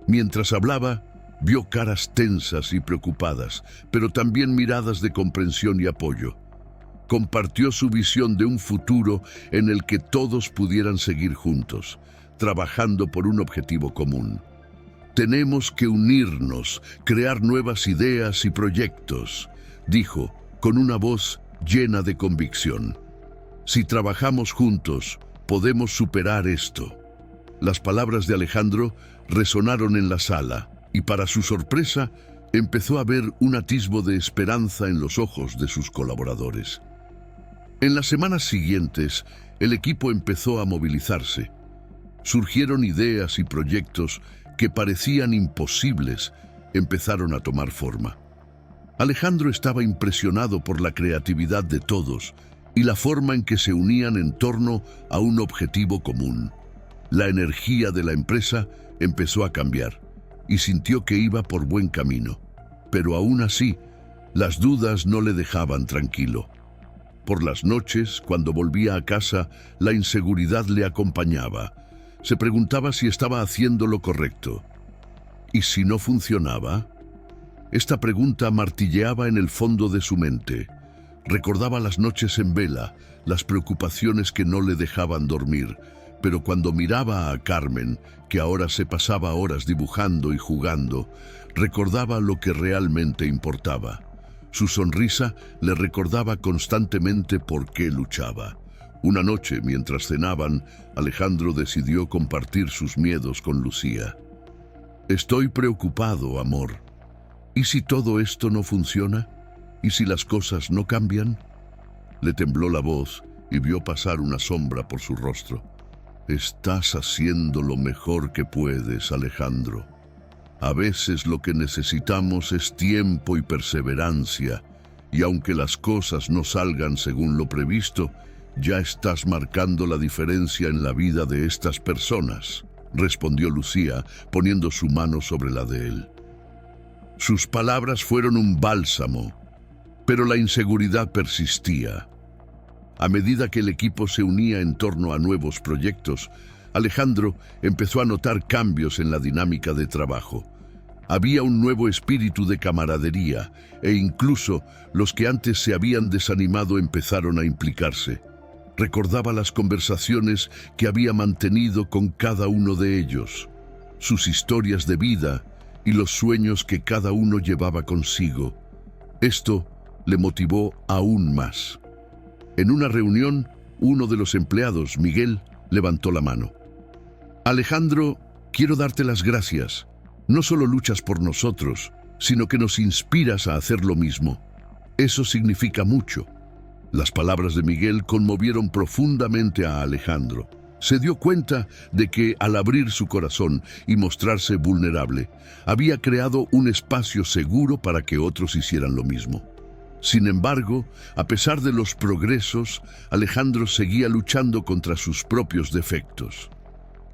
Mientras hablaba, vio caras tensas y preocupadas, pero también miradas de comprensión y apoyo. Compartió su visión de un futuro en el que todos pudieran seguir juntos, trabajando por un objetivo común. «Tenemos que unirnos, crear nuevas ideas y proyectos», dijo, con una voz llena de convicción. «Si trabajamos juntos, podemos superar esto». Las palabras de Alejandro resonaron en la sala y, para su sorpresa, empezó a ver un atisbo de esperanza en los ojos de sus colaboradores. En las semanas siguientes, el equipo empezó a movilizarse. Surgieron ideas y proyectos que parecían imposibles, empezaron a tomar forma. Alejandro estaba impresionado por la creatividad de todos y la forma en que se unían en torno a un objetivo común. La energía de la empresa empezó a cambiar y sintió que iba por buen camino. Pero aún así, las dudas no le dejaban tranquilo. Por las noches, cuando volvía a casa, la inseguridad le acompañaba. Se preguntaba si estaba haciendo lo correcto. ¿Y si no funcionaba? Esta pregunta martilleaba en el fondo de su mente. Recordaba las noches en vela, las preocupaciones que no le dejaban dormir, pero cuando miraba a Carmen, que ahora se pasaba horas dibujando y jugando, recordaba lo que realmente importaba. Su sonrisa le recordaba constantemente por qué luchaba. Una noche, mientras cenaban, Alejandro decidió compartir sus miedos con Lucía. «Estoy preocupado, amor. ¿Y si todo esto no funciona? ¿Y si las cosas no cambian?» Le tembló la voz y vio pasar una sombra por su rostro. «Estás haciendo lo mejor que puedes, Alejandro. A veces lo que necesitamos es tiempo y perseverancia, y aunque las cosas no salgan según lo previsto, ya estás marcando la diferencia en la vida de estas personas», respondió Lucía, poniendo su mano sobre la de él. Sus palabras fueron un bálsamo, pero la inseguridad persistía. A medida que el equipo se unía en torno a nuevos proyectos, Alejandro empezó a notar cambios en la dinámica de trabajo. Había un nuevo espíritu de camaradería e incluso los que antes se habían desanimado empezaron a implicarse. Recordaba las conversaciones que había mantenido con cada uno de ellos, sus historias de vida y los sueños que cada uno llevaba consigo. Esto le motivó aún más. En una reunión, uno de los empleados, Miguel, levantó la mano. «Alejandro, quiero darte las gracias. No solo luchas por nosotros, sino que nos inspiras a hacer lo mismo. Eso significa mucho». Las palabras de Miguel conmovieron profundamente a Alejandro. Se dio cuenta de que, al abrir su corazón y mostrarse vulnerable, había creado un espacio seguro para que otros hicieran lo mismo. Sin embargo, a pesar de los progresos, Alejandro seguía luchando contra sus propios defectos.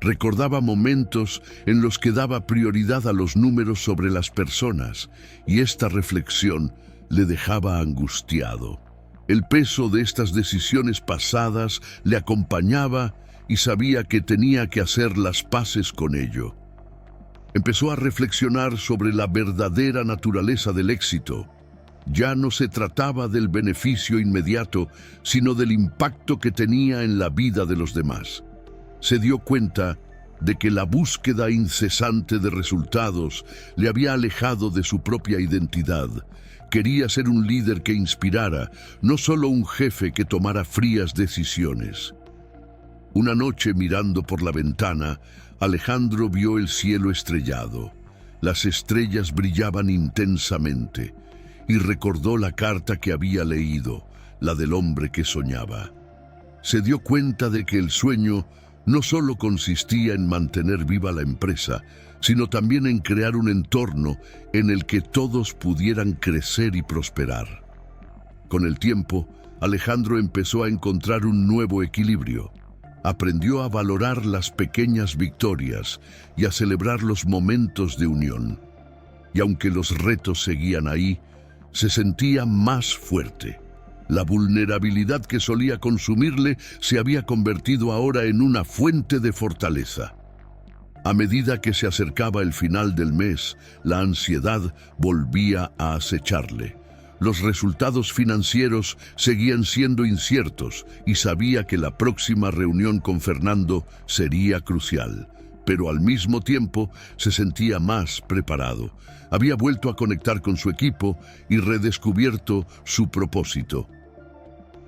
Recordaba momentos en los que daba prioridad a los números sobre las personas, y esta reflexión le dejaba angustiado. El peso de estas decisiones pasadas le acompañaba y sabía que tenía que hacer las paces con ello. Empezó a reflexionar sobre la verdadera naturaleza del éxito. Ya no se trataba del beneficio inmediato, sino del impacto que tenía en la vida de los demás. Se dio cuenta de que la búsqueda incesante de resultados le había alejado de su propia identidad. Quería ser un líder que inspirara, no solo un jefe que tomara frías decisiones. Una noche, mirando por la ventana, Alejandro vio el cielo estrellado. Las estrellas brillaban intensamente y recordó la carta que había leído, la del hombre que soñaba. Se dio cuenta de que el sueño no solo consistía en mantener viva la empresa, sino también en crear un entorno en el que todos pudieran crecer y prosperar. Con el tiempo, Alejandro empezó a encontrar un nuevo equilibrio. Aprendió a valorar las pequeñas victorias y a celebrar los momentos de unión. Y aunque los retos seguían ahí, se sentía más fuerte. La vulnerabilidad que solía consumirle se había convertido ahora en una fuente de fortaleza. A medida que se acercaba el final del mes, la ansiedad volvía a acecharle. Los resultados financieros seguían siendo inciertos y sabía que la próxima reunión con Fernando sería crucial. Pero al mismo tiempo se sentía más preparado. Había vuelto a conectar con su equipo y redescubierto su propósito.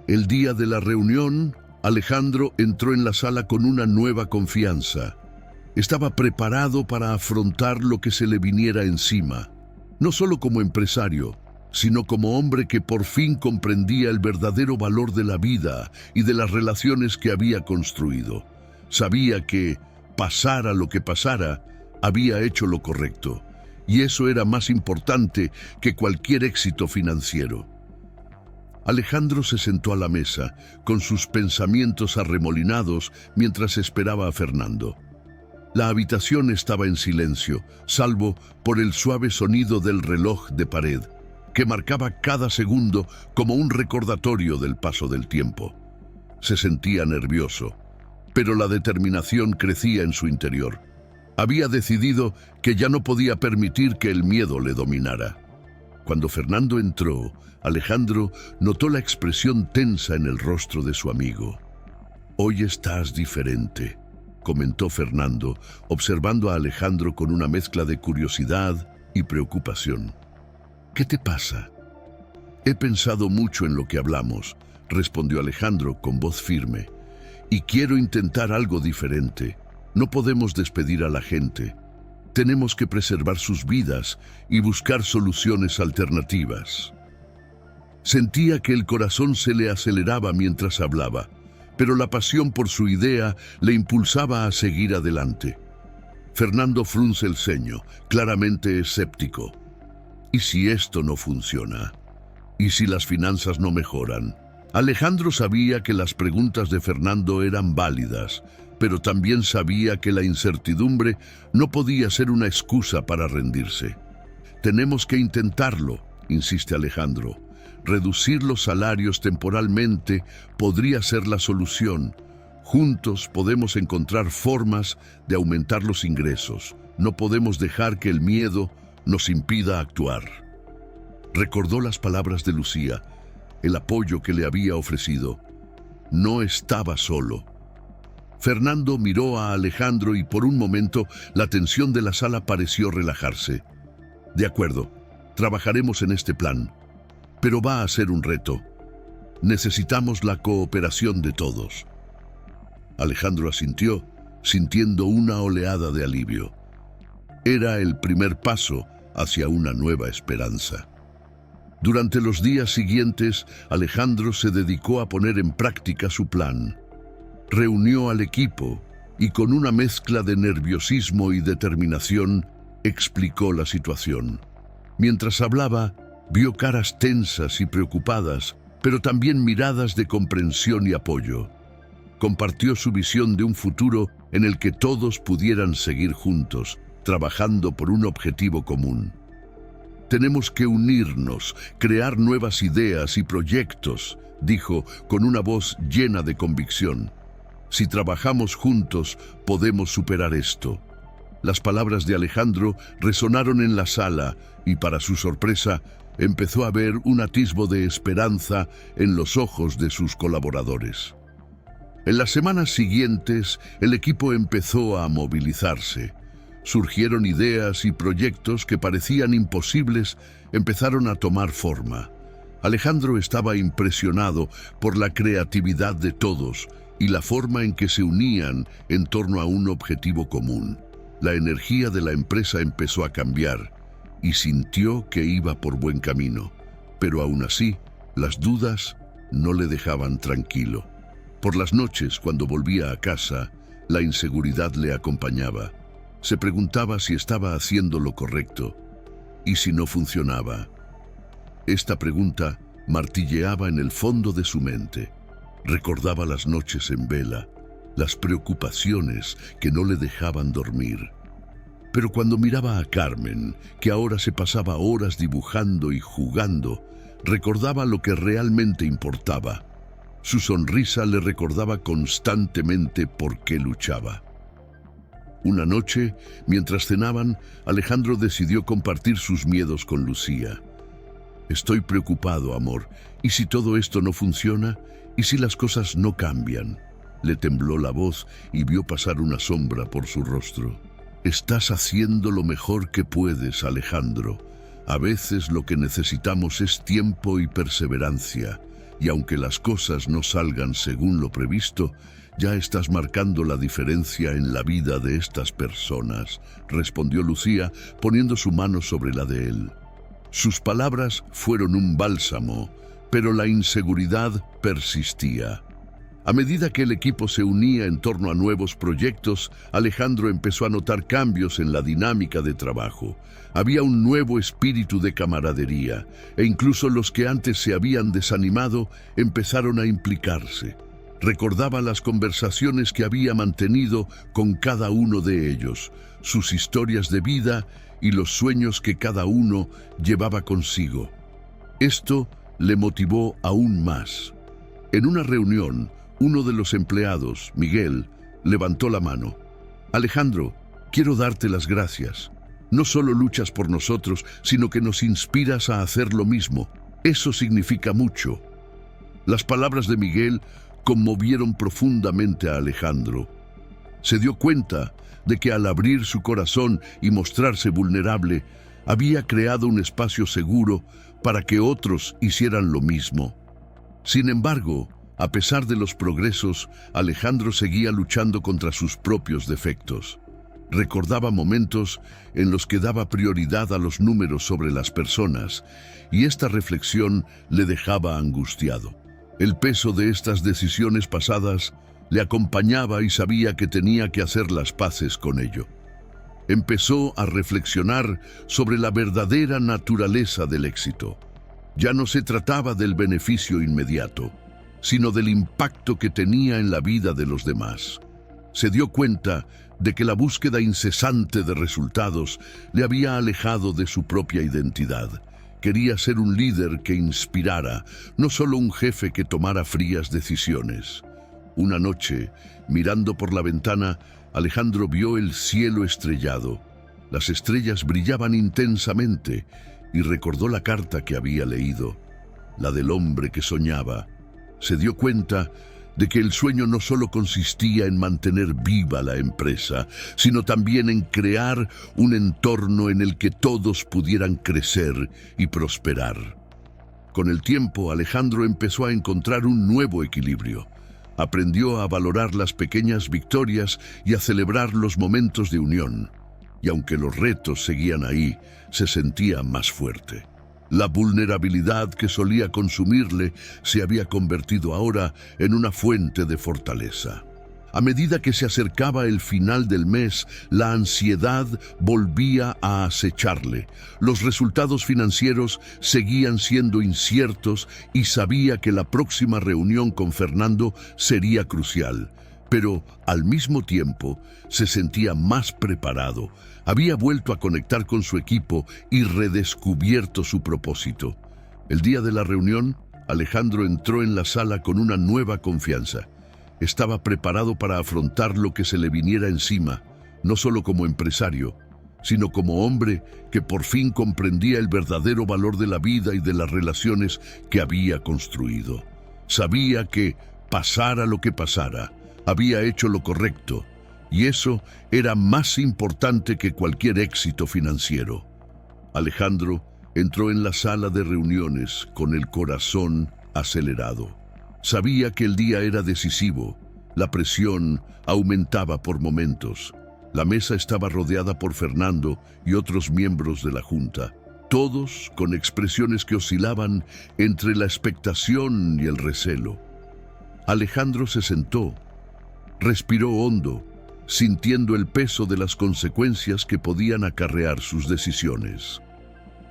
El día de la reunión, Alejandro entró en la sala con una nueva confianza. Estaba preparado para afrontar lo que se le viniera encima, no solo como empresario, sino como hombre que por fin comprendía el verdadero valor de la vida y de las relaciones que había construido. Sabía que, pasara lo que pasara, Había hecho lo correcto, y eso era más importante que cualquier éxito financiero. Alejandro se sentó a la mesa, con sus pensamientos arremolinados, mientras esperaba a Fernando. La habitación estaba en silencio, salvo por el suave sonido del reloj de pared, que marcaba cada segundo como un recordatorio del paso del tiempo. Se sentía nervioso, pero la determinación crecía en su interior. Había decidido que ya no podía permitir que el miedo le dominara. Cuando Fernando entró, Alejandro notó la expresión tensa en el rostro de su amigo. «Hoy estás diferente», comentó Fernando, observando a Alejandro con una mezcla de curiosidad y preocupación. «¿Qué te pasa?» «He pensado mucho en lo que hablamos», respondió Alejandro con voz firme. «Y quiero intentar algo diferente. No podemos despedir a la gente. Tenemos que preservar sus vidas y buscar soluciones alternativas». Sentía que el corazón se le aceleraba mientras hablaba, pero la pasión por su idea le impulsaba a seguir adelante. Fernando frunce el ceño, claramente escéptico. ¿Y si esto no funciona? ¿Y si las finanzas no mejoran? Alejandro sabía que las preguntas de Fernando eran válidas, pero también sabía que la incertidumbre no podía ser una excusa para rendirse. «Tenemos que intentarlo», insiste Alejandro. «Reducir los salarios temporalmente podría ser la solución. Juntos podemos encontrar formas de aumentar los ingresos. No podemos dejar que el miedo nos impida actuar». Recordó las palabras de Lucía, el apoyo que le había ofrecido. No estaba solo. Fernando miró a Alejandro y por un momento la tensión de la sala pareció relajarse. «De acuerdo, trabajaremos en este plan, pero va a ser un reto. Necesitamos la cooperación de todos». Alejandro asintió, sintiendo una oleada de alivio. Era el primer paso hacia una nueva esperanza. Durante los días siguientes, Alejandro se dedicó a poner en práctica su plan. Reunió al equipo y con una mezcla de nerviosismo y determinación explicó la situación. Mientras hablaba, vio caras tensas y preocupadas, pero también miradas de comprensión y apoyo. Compartió su visión de un futuro en el que todos pudieran seguir juntos, trabajando por un objetivo común. «Tenemos que unirnos, crear nuevas ideas y proyectos», dijo con una voz llena de convicción. «Si trabajamos juntos, podemos superar esto». Las palabras de Alejandro resonaron en la sala y, para su sorpresa, empezó a ver un atisbo de esperanza en los ojos de sus colaboradores. En las semanas siguientes, el equipo empezó a movilizarse. Surgieron ideas y proyectos que parecían imposibles, empezaron a tomar forma. Alejandro estaba impresionado por la creatividad de todos y la forma en que se unían en torno a un objetivo común. La energía de la empresa empezó a cambiar y sintió que iba por buen camino, pero aún así, las dudas no le dejaban tranquilo. Por las noches, cuando volvía a casa, la inseguridad le acompañaba. Se preguntaba si estaba haciendo lo correcto y si no funcionaba. Esta pregunta martilleaba en el fondo de su mente. Recordaba las noches en vela, las preocupaciones que no le dejaban dormir. Pero cuando miraba a Carmen, que ahora se pasaba horas dibujando y jugando, recordaba lo que realmente importaba. Su sonrisa le recordaba constantemente por qué luchaba. Una noche, mientras cenaban, Alejandro decidió compartir sus miedos con Lucía. «Estoy preocupado, amor. ¿Y si todo esto no funciona? ¿Y si las cosas no cambian?». Le tembló la voz y vio pasar una sombra por su rostro. «Estás haciendo lo mejor que puedes, Alejandro. A veces lo que necesitamos es tiempo y perseverancia. Y aunque las cosas no salgan según lo previsto, ya estás marcando la diferencia en la vida de estas personas», respondió Lucía, poniendo su mano sobre la de él. Sus palabras fueron un bálsamo, pero la inseguridad persistía. A medida que el equipo se unía en torno a nuevos proyectos, Alejandro empezó a notar cambios en la dinámica de trabajo. Había un nuevo espíritu de camaradería, e incluso los que antes se habían desanimado empezaron a implicarse. Recordaba las conversaciones que había mantenido con cada uno de ellos, sus historias de vida y los sueños que cada uno llevaba consigo. Esto le motivó aún más. En una reunión, uno de los empleados, Miguel, levantó la mano. Alejandro, quiero darte las gracias. No solo luchas por nosotros, sino que nos inspiras a hacer lo mismo. Eso significa mucho. Las palabras de Miguel conmovieron profundamente a Alejandro. Se dio cuenta de que al abrir su corazón y mostrarse vulnerable, había creado un espacio seguro para que otros hicieran lo mismo. Sin embargo, a pesar de los progresos, Alejandro seguía luchando contra sus propios defectos. Recordaba momentos en los que daba prioridad a los números sobre las personas, y esta reflexión le dejaba angustiado. El peso de estas decisiones pasadas le acompañaba y sabía que tenía que hacer las paces con ello. Empezó a reflexionar sobre la verdadera naturaleza del éxito. Ya no se trataba del beneficio inmediato, sino del impacto que tenía en la vida de los demás. Se dio cuenta de que la búsqueda incesante de resultados le había alejado de su propia identidad. Quería ser un líder que inspirara, no solo un jefe que tomara frías decisiones. Una noche, mirando por la ventana, Alejandro vio el cielo estrellado. Las estrellas brillaban intensamente y recordó la carta que había leído, la del hombre que soñaba. Se dio cuenta de que el sueño no solo consistía en mantener viva la empresa, sino también en crear un entorno en el que todos pudieran crecer y prosperar. Con el tiempo, Alejandro empezó a encontrar un nuevo equilibrio. Aprendió a valorar las pequeñas victorias y a celebrar los momentos de unión. Y aunque los retos seguían ahí, se sentía más fuerte. La vulnerabilidad que solía consumirle se había convertido ahora en una fuente de fortaleza. A medida que se acercaba el final del mes, la ansiedad volvía a acecharle. Los resultados financieros seguían siendo inciertos y sabía que la próxima reunión con Fernando sería crucial. Pero, al mismo tiempo, se sentía más preparado. Había vuelto a conectar con su equipo y redescubierto su propósito. El día de la reunión, Alejandro entró en la sala con una nueva confianza. Estaba preparado para afrontar lo que se le viniera encima, no solo como empresario, sino como hombre que por fin comprendía el verdadero valor de la vida y de las relaciones que había construido. Sabía que, pasara lo que pasara, había hecho lo correcto, y eso era más importante que cualquier éxito financiero. Alejandro entró en la sala de reuniones con el corazón acelerado. Sabía que el día era decisivo. La presión aumentaba por momentos. La mesa estaba rodeada por Fernando y otros miembros de la junta, todos con expresiones que oscilaban entre la expectación y el recelo. Alejandro se sentó, respiró hondo, sintiendo el peso de las consecuencias que podían acarrear sus decisiones.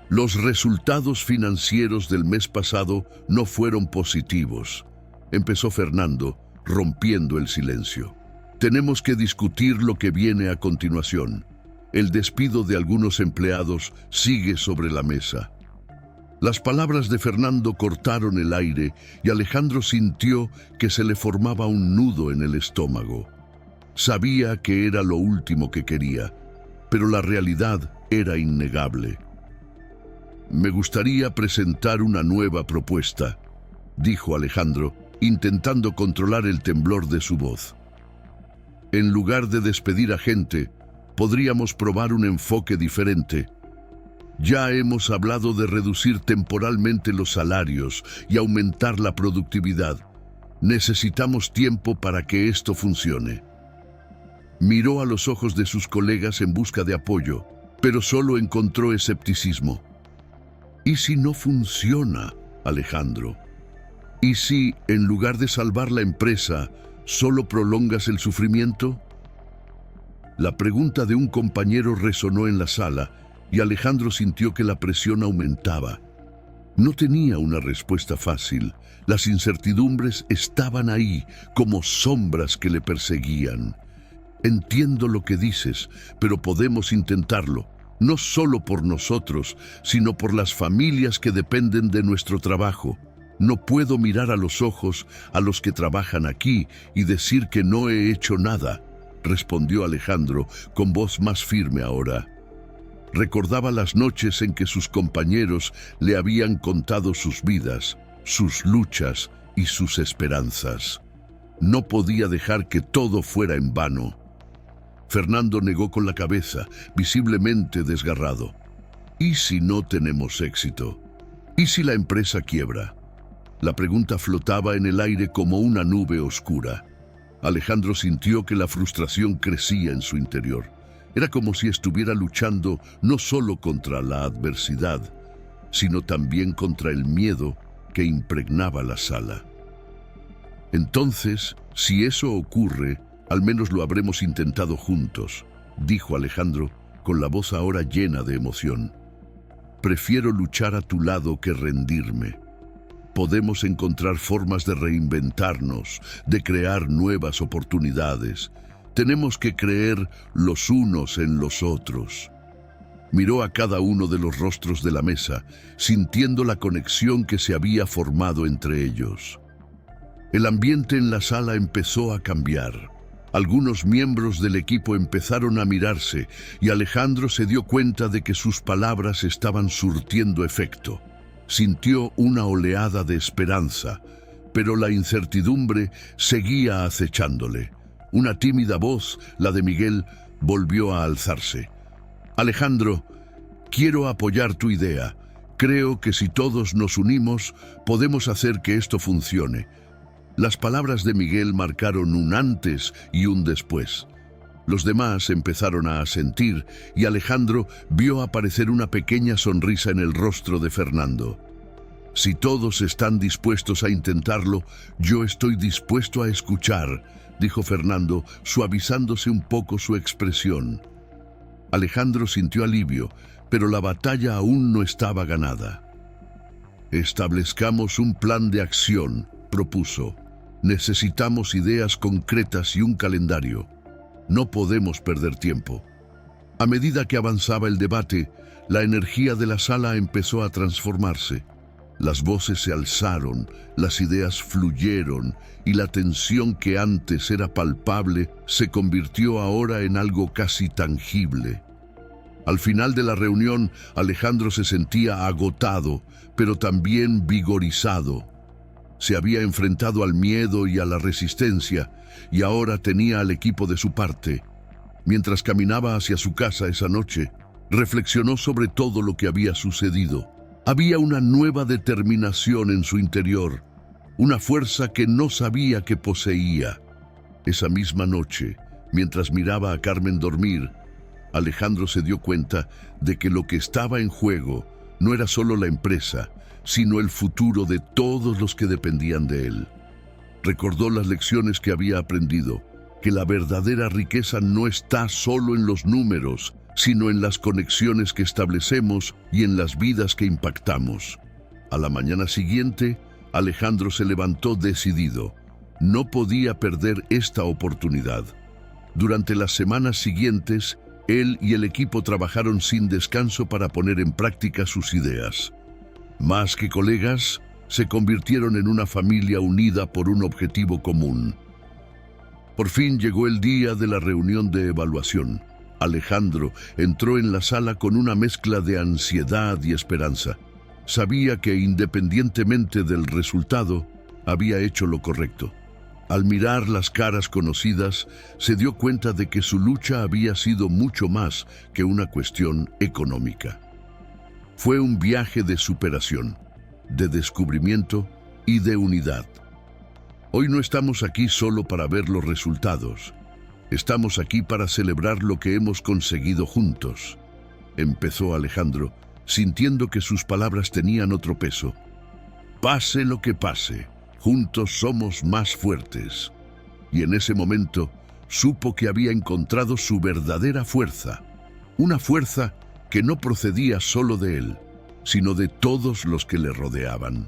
Los resultados financieros del mes pasado no fueron positivos. Empezó Fernando, rompiendo el silencio. Tenemos que discutir lo que viene a continuación. El despido de algunos empleados sigue sobre la mesa. Las palabras de Fernando cortaron el aire y Alejandro sintió que se le formaba un nudo en el estómago. Sabía que era lo último que quería, pero la realidad era innegable. Me gustaría presentar una nueva propuesta, dijo Alejandro, intentando controlar el temblor de su voz. En lugar de despedir a gente, podríamos probar un enfoque diferente. Ya hemos hablado de reducir temporalmente los salarios y aumentar la productividad. Necesitamos tiempo para que esto funcione. Miró a los ojos de sus colegas en busca de apoyo, pero solo encontró escepticismo. ¿Y si no funciona, Alejandro? ¿Y si, en lugar de salvar la empresa, solo prolongas el sufrimiento? La pregunta de un compañero resonó en la sala y Alejandro sintió que la presión aumentaba. No tenía una respuesta fácil. Las incertidumbres estaban ahí, como sombras que le perseguían. Entiendo lo que dices, pero podemos intentarlo, no solo por nosotros, sino por las familias que dependen de nuestro trabajo. No puedo mirar a los ojos a los que trabajan aquí y decir que no he hecho nada, respondió Alejandro con voz más firme ahora. Recordaba las noches en que sus compañeros le habían contado sus vidas, sus luchas y sus esperanzas. No podía dejar que todo fuera en vano. Fernando negó con la cabeza, visiblemente desgarrado. ¿Y si no tenemos éxito? ¿Y si la empresa quiebra? La pregunta flotaba en el aire como una nube oscura. Alejandro sintió que la frustración crecía en su interior. Era como si estuviera luchando no solo contra la adversidad, sino también contra el miedo que impregnaba la sala. Entonces, si eso ocurre, al menos lo habremos intentado juntos, dijo Alejandro, con la voz ahora llena de emoción. Prefiero luchar a tu lado que rendirme. Podemos encontrar formas de reinventarnos, de crear nuevas oportunidades. Tenemos que creer los unos en los otros. Miró a cada uno de los rostros de la mesa, sintiendo la conexión que se había formado entre ellos. El ambiente en la sala empezó a cambiar. Algunos miembros del equipo empezaron a mirarse y Alejandro se dio cuenta de que sus palabras estaban surtiendo efecto. Sintió una oleada de esperanza, pero la incertidumbre seguía acechándole. Una tímida voz, la de Miguel, volvió a alzarse. Alejandro, quiero apoyar tu idea. Creo que si todos nos unimos, podemos hacer que esto funcione. Las palabras de Miguel marcaron un antes y un después. Los demás empezaron a asentir y Alejandro vio aparecer una pequeña sonrisa en el rostro de Fernando. Si todos están dispuestos a intentarlo, yo estoy dispuesto a escuchar, dijo Fernando, suavizándose un poco su expresión. Alejandro sintió alivio, pero la batalla aún no estaba ganada. Establezcamos un plan de acción, propuso. Necesitamos ideas concretas y un calendario. No podemos perder tiempo. A medida que avanzaba el debate, la energía de la sala empezó a transformarse. Las voces se alzaron, las ideas fluyeron y la tensión que antes era palpable se convirtió ahora en algo casi tangible. Al final de la reunión, Alejandro se sentía agotado, pero también vigorizado. Se había enfrentado al miedo y a la resistencia, y ahora tenía al equipo de su parte. Mientras caminaba hacia su casa esa noche, reflexionó sobre todo lo que había sucedido. Había una nueva determinación en su interior, una fuerza que no sabía que poseía. Esa misma noche, mientras miraba a Carmen dormir, Alejandro se dio cuenta de que lo que estaba en juego no era solo la empresa, sino el futuro de todos los que dependían de él. Recordó las lecciones que había aprendido, que la verdadera riqueza no está solo en los números, sino en las conexiones que establecemos y en las vidas que impactamos. A la mañana siguiente, Alejandro se levantó decidido. No podía perder esta oportunidad. Durante las semanas siguientes, él y el equipo trabajaron sin descanso para poner en práctica sus ideas. Más que colegas, se convirtieron en una familia unida por un objetivo común. Por fin llegó el día de la reunión de evaluación. Alejandro entró en la sala con una mezcla de ansiedad y esperanza. Sabía que independientemente del resultado, había hecho lo correcto. Al mirar las caras conocidas, se dio cuenta de que su lucha había sido mucho más que una cuestión económica. Fue un viaje de superación, de descubrimiento y de unidad. Hoy no estamos aquí solo para ver los resultados. Estamos aquí para celebrar lo que hemos conseguido juntos. Empezó Alejandro, sintiendo que sus palabras tenían otro peso. Pase lo que pase, juntos somos más fuertes. Y en ese momento supo que había encontrado su verdadera fuerza, una fuerza que no procedía solo de él, sino de todos los que le rodeaban.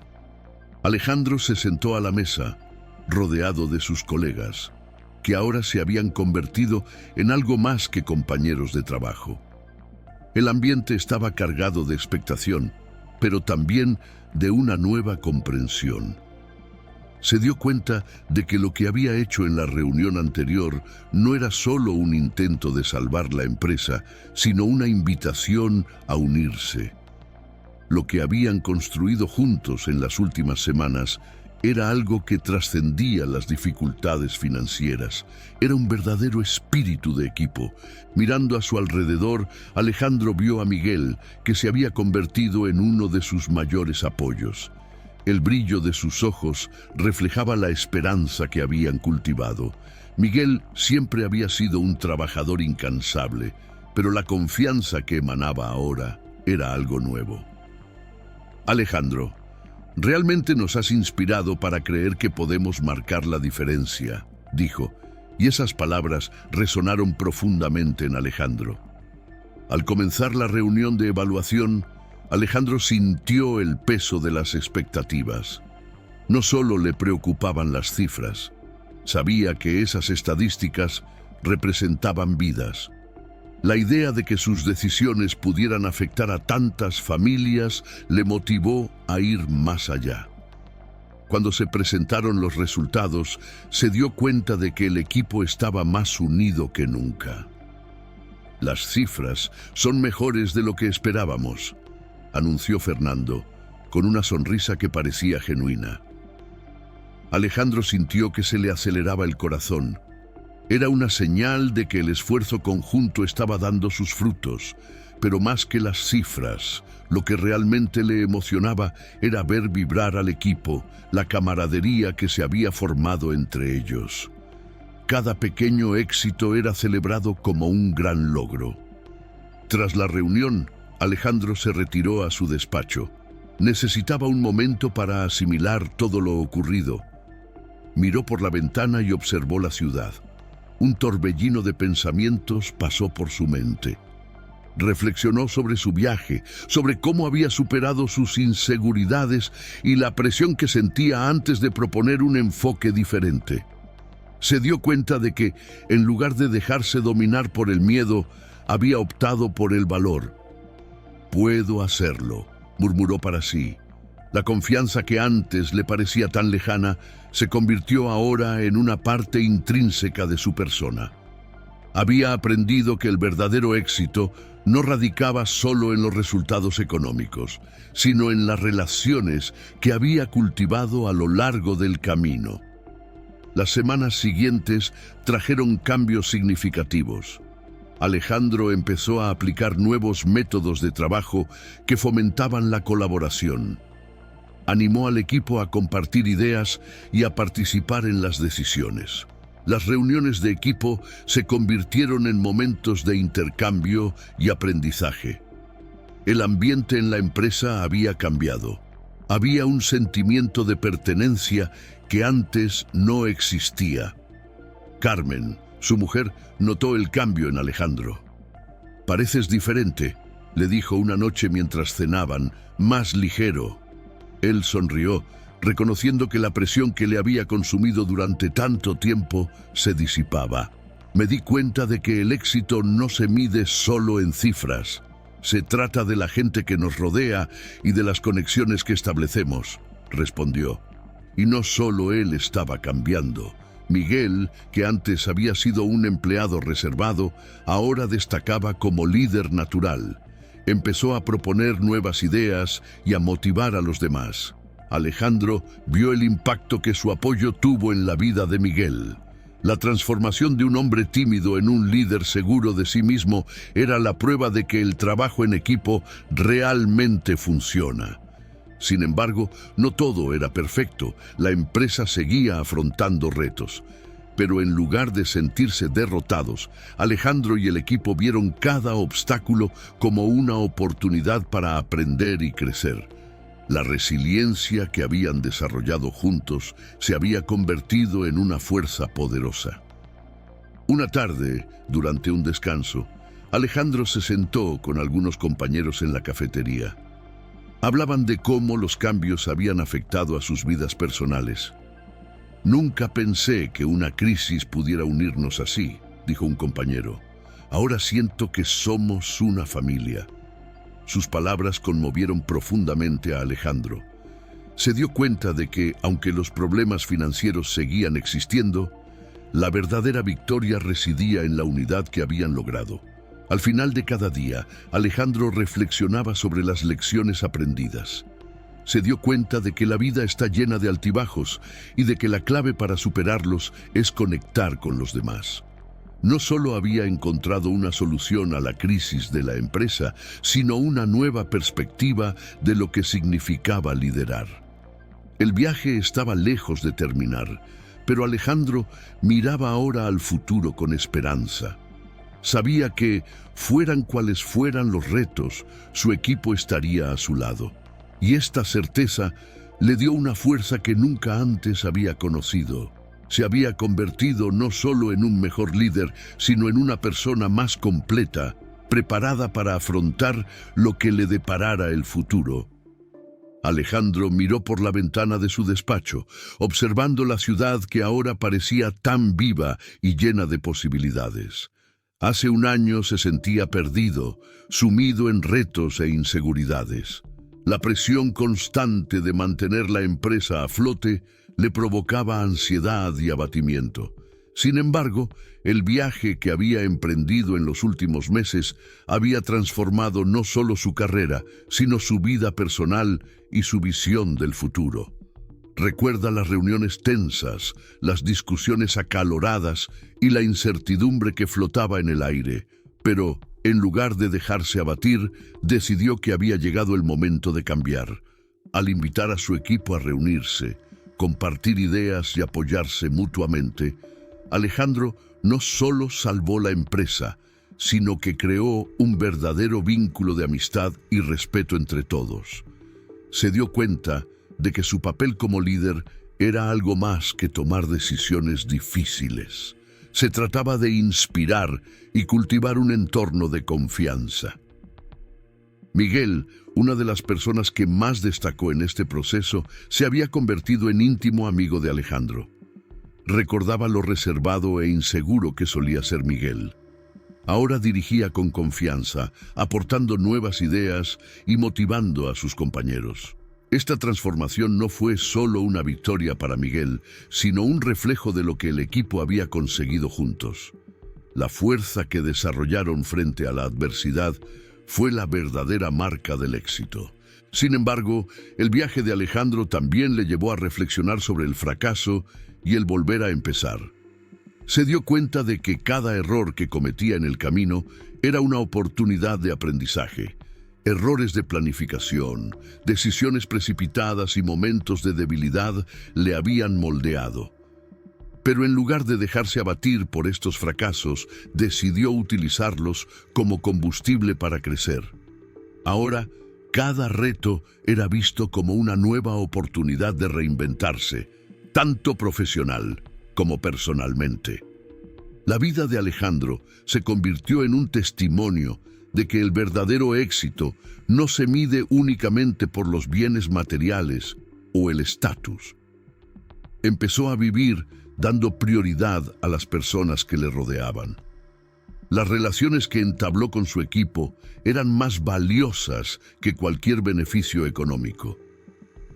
Alejandro se sentó a la mesa, rodeado de sus colegas, que ahora se habían convertido en algo más que compañeros de trabajo. El ambiente estaba cargado de expectación, pero también de una nueva comprensión. Se dio cuenta de que lo que había hecho en la reunión anterior no era solo un intento de salvar la empresa, sino una invitación a unirse. Lo que habían construido juntos en las últimas semanas era algo que trascendía las dificultades financieras. Era un verdadero espíritu de equipo. Mirando a su alrededor, Alejandro vio a Miguel, que se había convertido en uno de sus mayores apoyos. El brillo de sus ojos reflejaba la esperanza que habían cultivado. Miguel siempre había sido un trabajador incansable, pero la confianza que emanaba ahora era algo nuevo. Alejandro, realmente nos has inspirado para creer que podemos marcar la diferencia, dijo, y esas palabras resonaron profundamente en Alejandro. Al comenzar la reunión de evaluación, Alejandro sintió el peso de las expectativas. No solo le preocupaban las cifras, sabía que esas estadísticas representaban vidas. La idea de que sus decisiones pudieran afectar a tantas familias le motivó a ir más allá. Cuando se presentaron los resultados, se dio cuenta de que el equipo estaba más unido que nunca. Las cifras son mejores de lo que esperábamos, anunció Fernando, con una sonrisa que parecía genuina. Alejandro sintió que se le aceleraba el corazón. Era una señal de que el esfuerzo conjunto estaba dando sus frutos, pero más que las cifras, lo que realmente le emocionaba era ver vibrar al equipo, la camaradería que se había formado entre ellos. Cada pequeño éxito era celebrado como un gran logro. Tras la reunión, Alejandro se retiró a su despacho. Necesitaba un momento para asimilar todo lo ocurrido. Miró por la ventana y observó la ciudad. Un torbellino de pensamientos pasó por su mente. Reflexionó sobre su viaje, sobre cómo había superado sus inseguridades y la presión que sentía antes de proponer un enfoque diferente. Se dio cuenta de que, en lugar de dejarse dominar por el miedo, había optado por el valor. «Puedo hacerlo», murmuró para sí. La confianza que antes le parecía tan lejana se convirtió ahora en una parte intrínseca de su persona. Había aprendido que el verdadero éxito no radicaba solo en los resultados económicos, sino en las relaciones que había cultivado a lo largo del camino. Las semanas siguientes trajeron cambios significativos. Alejandro empezó a aplicar nuevos métodos de trabajo que fomentaban la colaboración. Animó al equipo a compartir ideas y a participar en las decisiones. Las reuniones de equipo se convirtieron en momentos de intercambio y aprendizaje. El ambiente en la empresa había cambiado. Había un sentimiento de pertenencia que antes no existía. Carmen, su mujer, notó el cambio en Alejandro. «Pareces diferente», le dijo una noche mientras cenaban, «más ligero». Él sonrió, reconociendo que la presión que le había consumido durante tanto tiempo se disipaba. «Me di cuenta de que el éxito no se mide solo en cifras. Se trata de la gente que nos rodea y de las conexiones que establecemos», respondió. Y no solo él estaba cambiando. Miguel, que antes había sido un empleado reservado, ahora destacaba como líder natural. Empezó a proponer nuevas ideas y a motivar a los demás. Alejandro vio el impacto que su apoyo tuvo en la vida de Miguel. La transformación de un hombre tímido en un líder seguro de sí mismo era la prueba de que el trabajo en equipo realmente funciona. Sin embargo, no todo era perfecto. La empresa seguía afrontando retos. Pero en lugar de sentirse derrotados, Alejandro y el equipo vieron cada obstáculo como una oportunidad para aprender y crecer. La resiliencia que habían desarrollado juntos se había convertido en una fuerza poderosa. Una tarde, durante un descanso, Alejandro se sentó con algunos compañeros en la cafetería. Hablaban de cómo los cambios habían afectado a sus vidas personales. «Nunca pensé que una crisis pudiera unirnos así», dijo un compañero. «Ahora siento que somos una familia». Sus palabras conmovieron profundamente a Alejandro. Se dio cuenta de que, aunque los problemas financieros seguían existiendo, la verdadera victoria residía en la unidad que habían logrado. Al final de cada día, Alejandro reflexionaba sobre las lecciones aprendidas. Se dio cuenta de que la vida está llena de altibajos y de que la clave para superarlos es conectar con los demás. No solo había encontrado una solución a la crisis de la empresa, sino una nueva perspectiva de lo que significaba liderar. El viaje estaba lejos de terminar, pero Alejandro miraba ahora al futuro con esperanza. Sabía que, fueran cuales fueran los retos, su equipo estaría a su lado. Y esta certeza le dio una fuerza que nunca antes había conocido. Se había convertido no solo en un mejor líder, sino en una persona más completa, preparada para afrontar lo que le deparara el futuro. Alejandro miró por la ventana de su despacho, observando la ciudad que ahora parecía tan viva y llena de posibilidades. Hace un año se sentía perdido, sumido en retos e inseguridades. La presión constante de mantener la empresa a flote le provocaba ansiedad y abatimiento. Sin embargo, el viaje que había emprendido en los últimos meses había transformado no solo su carrera, sino su vida personal y su visión del futuro. Recuerda las reuniones tensas, las discusiones acaloradas y la incertidumbre que flotaba en el aire, pero, en lugar de dejarse abatir, decidió que había llegado el momento de cambiar. Al invitar a su equipo a reunirse, compartir ideas y apoyarse mutuamente, Alejandro no solo salvó la empresa, sino que creó un verdadero vínculo de amistad y respeto entre todos. Se dio cuenta de que su papel como líder era algo más que tomar decisiones difíciles. Se trataba de inspirar y cultivar un entorno de confianza. Miguel, una de las personas que más destacó en este proceso, se había convertido en íntimo amigo de Alejandro. Recordaba lo reservado e inseguro que solía ser Miguel. Ahora dirigía con confianza, aportando nuevas ideas y motivando a sus compañeros. Esta transformación no fue solo una victoria para Miguel, sino un reflejo de lo que el equipo había conseguido juntos. La fuerza que desarrollaron frente a la adversidad fue la verdadera marca del éxito. Sin embargo, el viaje de Alejandro también le llevó a reflexionar sobre el fracaso y el volver a empezar. Se dio cuenta de que cada error que cometía en el camino era una oportunidad de aprendizaje. Errores de planificación, decisiones precipitadas y momentos de debilidad le habían moldeado. Pero en lugar de dejarse abatir por estos fracasos, decidió utilizarlos como combustible para crecer. Ahora, cada reto era visto como una nueva oportunidad de reinventarse, tanto profesional como personalmente. La vida de Alejandro se convirtió en un testimonio de que el verdadero éxito no se mide únicamente por los bienes materiales o el estatus. Empezó a vivir dando prioridad a las personas que le rodeaban. Las relaciones que entabló con su equipo eran más valiosas que cualquier beneficio económico.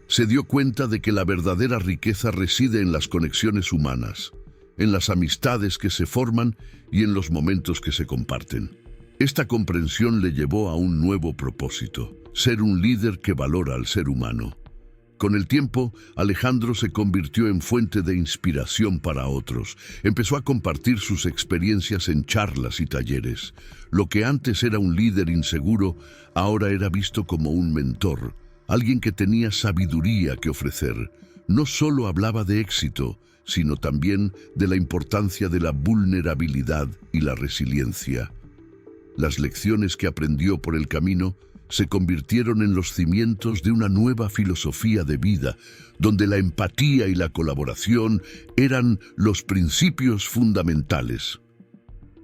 Se dio cuenta de que la verdadera riqueza reside en las conexiones humanas, en las amistades que se forman y en los momentos que se comparten. Esta comprensión le llevó a un nuevo propósito: ser un líder que valora al ser humano. Con el tiempo, Alejandro se convirtió en fuente de inspiración para otros. Empezó a compartir sus experiencias en charlas y talleres. Lo que antes era un líder inseguro, ahora era visto como un mentor, alguien que tenía sabiduría que ofrecer. No solo hablaba de éxito, sino también de la importancia de la vulnerabilidad y la resiliencia. Las lecciones que aprendió por el camino se convirtieron en los cimientos de una nueva filosofía de vida, donde la empatía y la colaboración eran los principios fundamentales.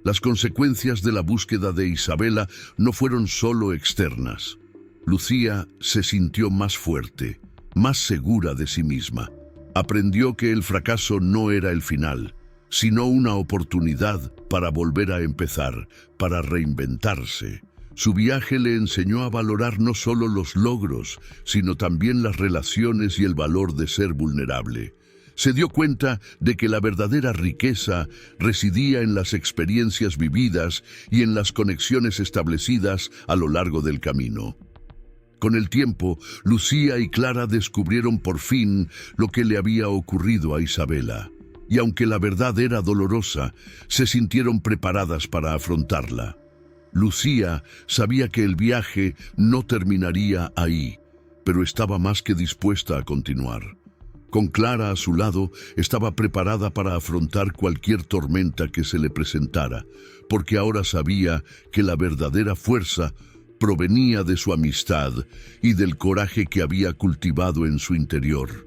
Las consecuencias de la búsqueda de Isabela no fueron solo externas. Lucía se sintió más fuerte, más segura de sí misma. Aprendió que el fracaso no era el final, sino una oportunidad para volver a empezar, para reinventarse. Su viaje le enseñó a valorar no solo los logros, sino también las relaciones y el valor de ser vulnerable. Se dio cuenta de que la verdadera riqueza residía en las experiencias vividas y en las conexiones establecidas a lo largo del camino. Con el tiempo, Lucía y Clara descubrieron por fin lo que le había ocurrido a Isabela. Y aunque la verdad era dolorosa, se sintieron preparadas para afrontarla. Lucía sabía que el viaje no terminaría ahí, pero estaba más que dispuesta a continuar. Con Clara a su lado, estaba preparada para afrontar cualquier tormenta que se le presentara, porque ahora sabía que la verdadera fuerza provenía de su amistad y del coraje que había cultivado en su interior.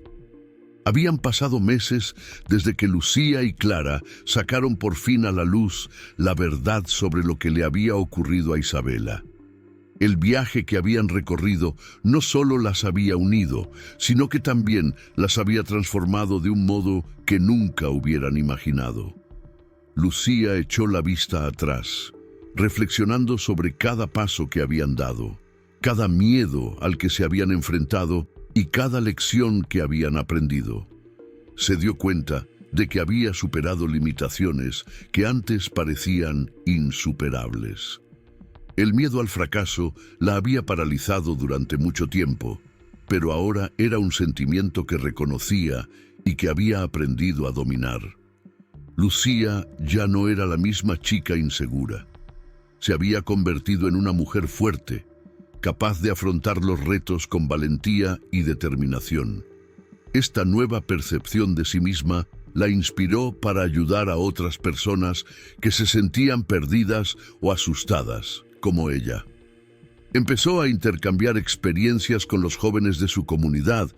Habían pasado meses desde que Lucía y Clara sacaron por fin a la luz la verdad sobre lo que le había ocurrido a Isabela. El viaje que habían recorrido no solo las había unido, sino que también las había transformado de un modo que nunca hubieran imaginado. Lucía echó la vista atrás, reflexionando sobre cada paso que habían dado, cada miedo al que se habían enfrentado y cada lección que habían aprendido. Se dio cuenta de que había superado limitaciones que antes parecían insuperables. El miedo al fracaso la había paralizado durante mucho tiempo, pero ahora era un sentimiento que reconocía y que había aprendido a dominar. Lucía ya no era la misma chica insegura. Se había convertido en una mujer fuerte, capaz de afrontar los retos con valentía y determinación. Esta nueva percepción de sí misma la inspiró para ayudar a otras personas que se sentían perdidas o asustadas, como ella. Empezó a intercambiar experiencias con los jóvenes de su comunidad,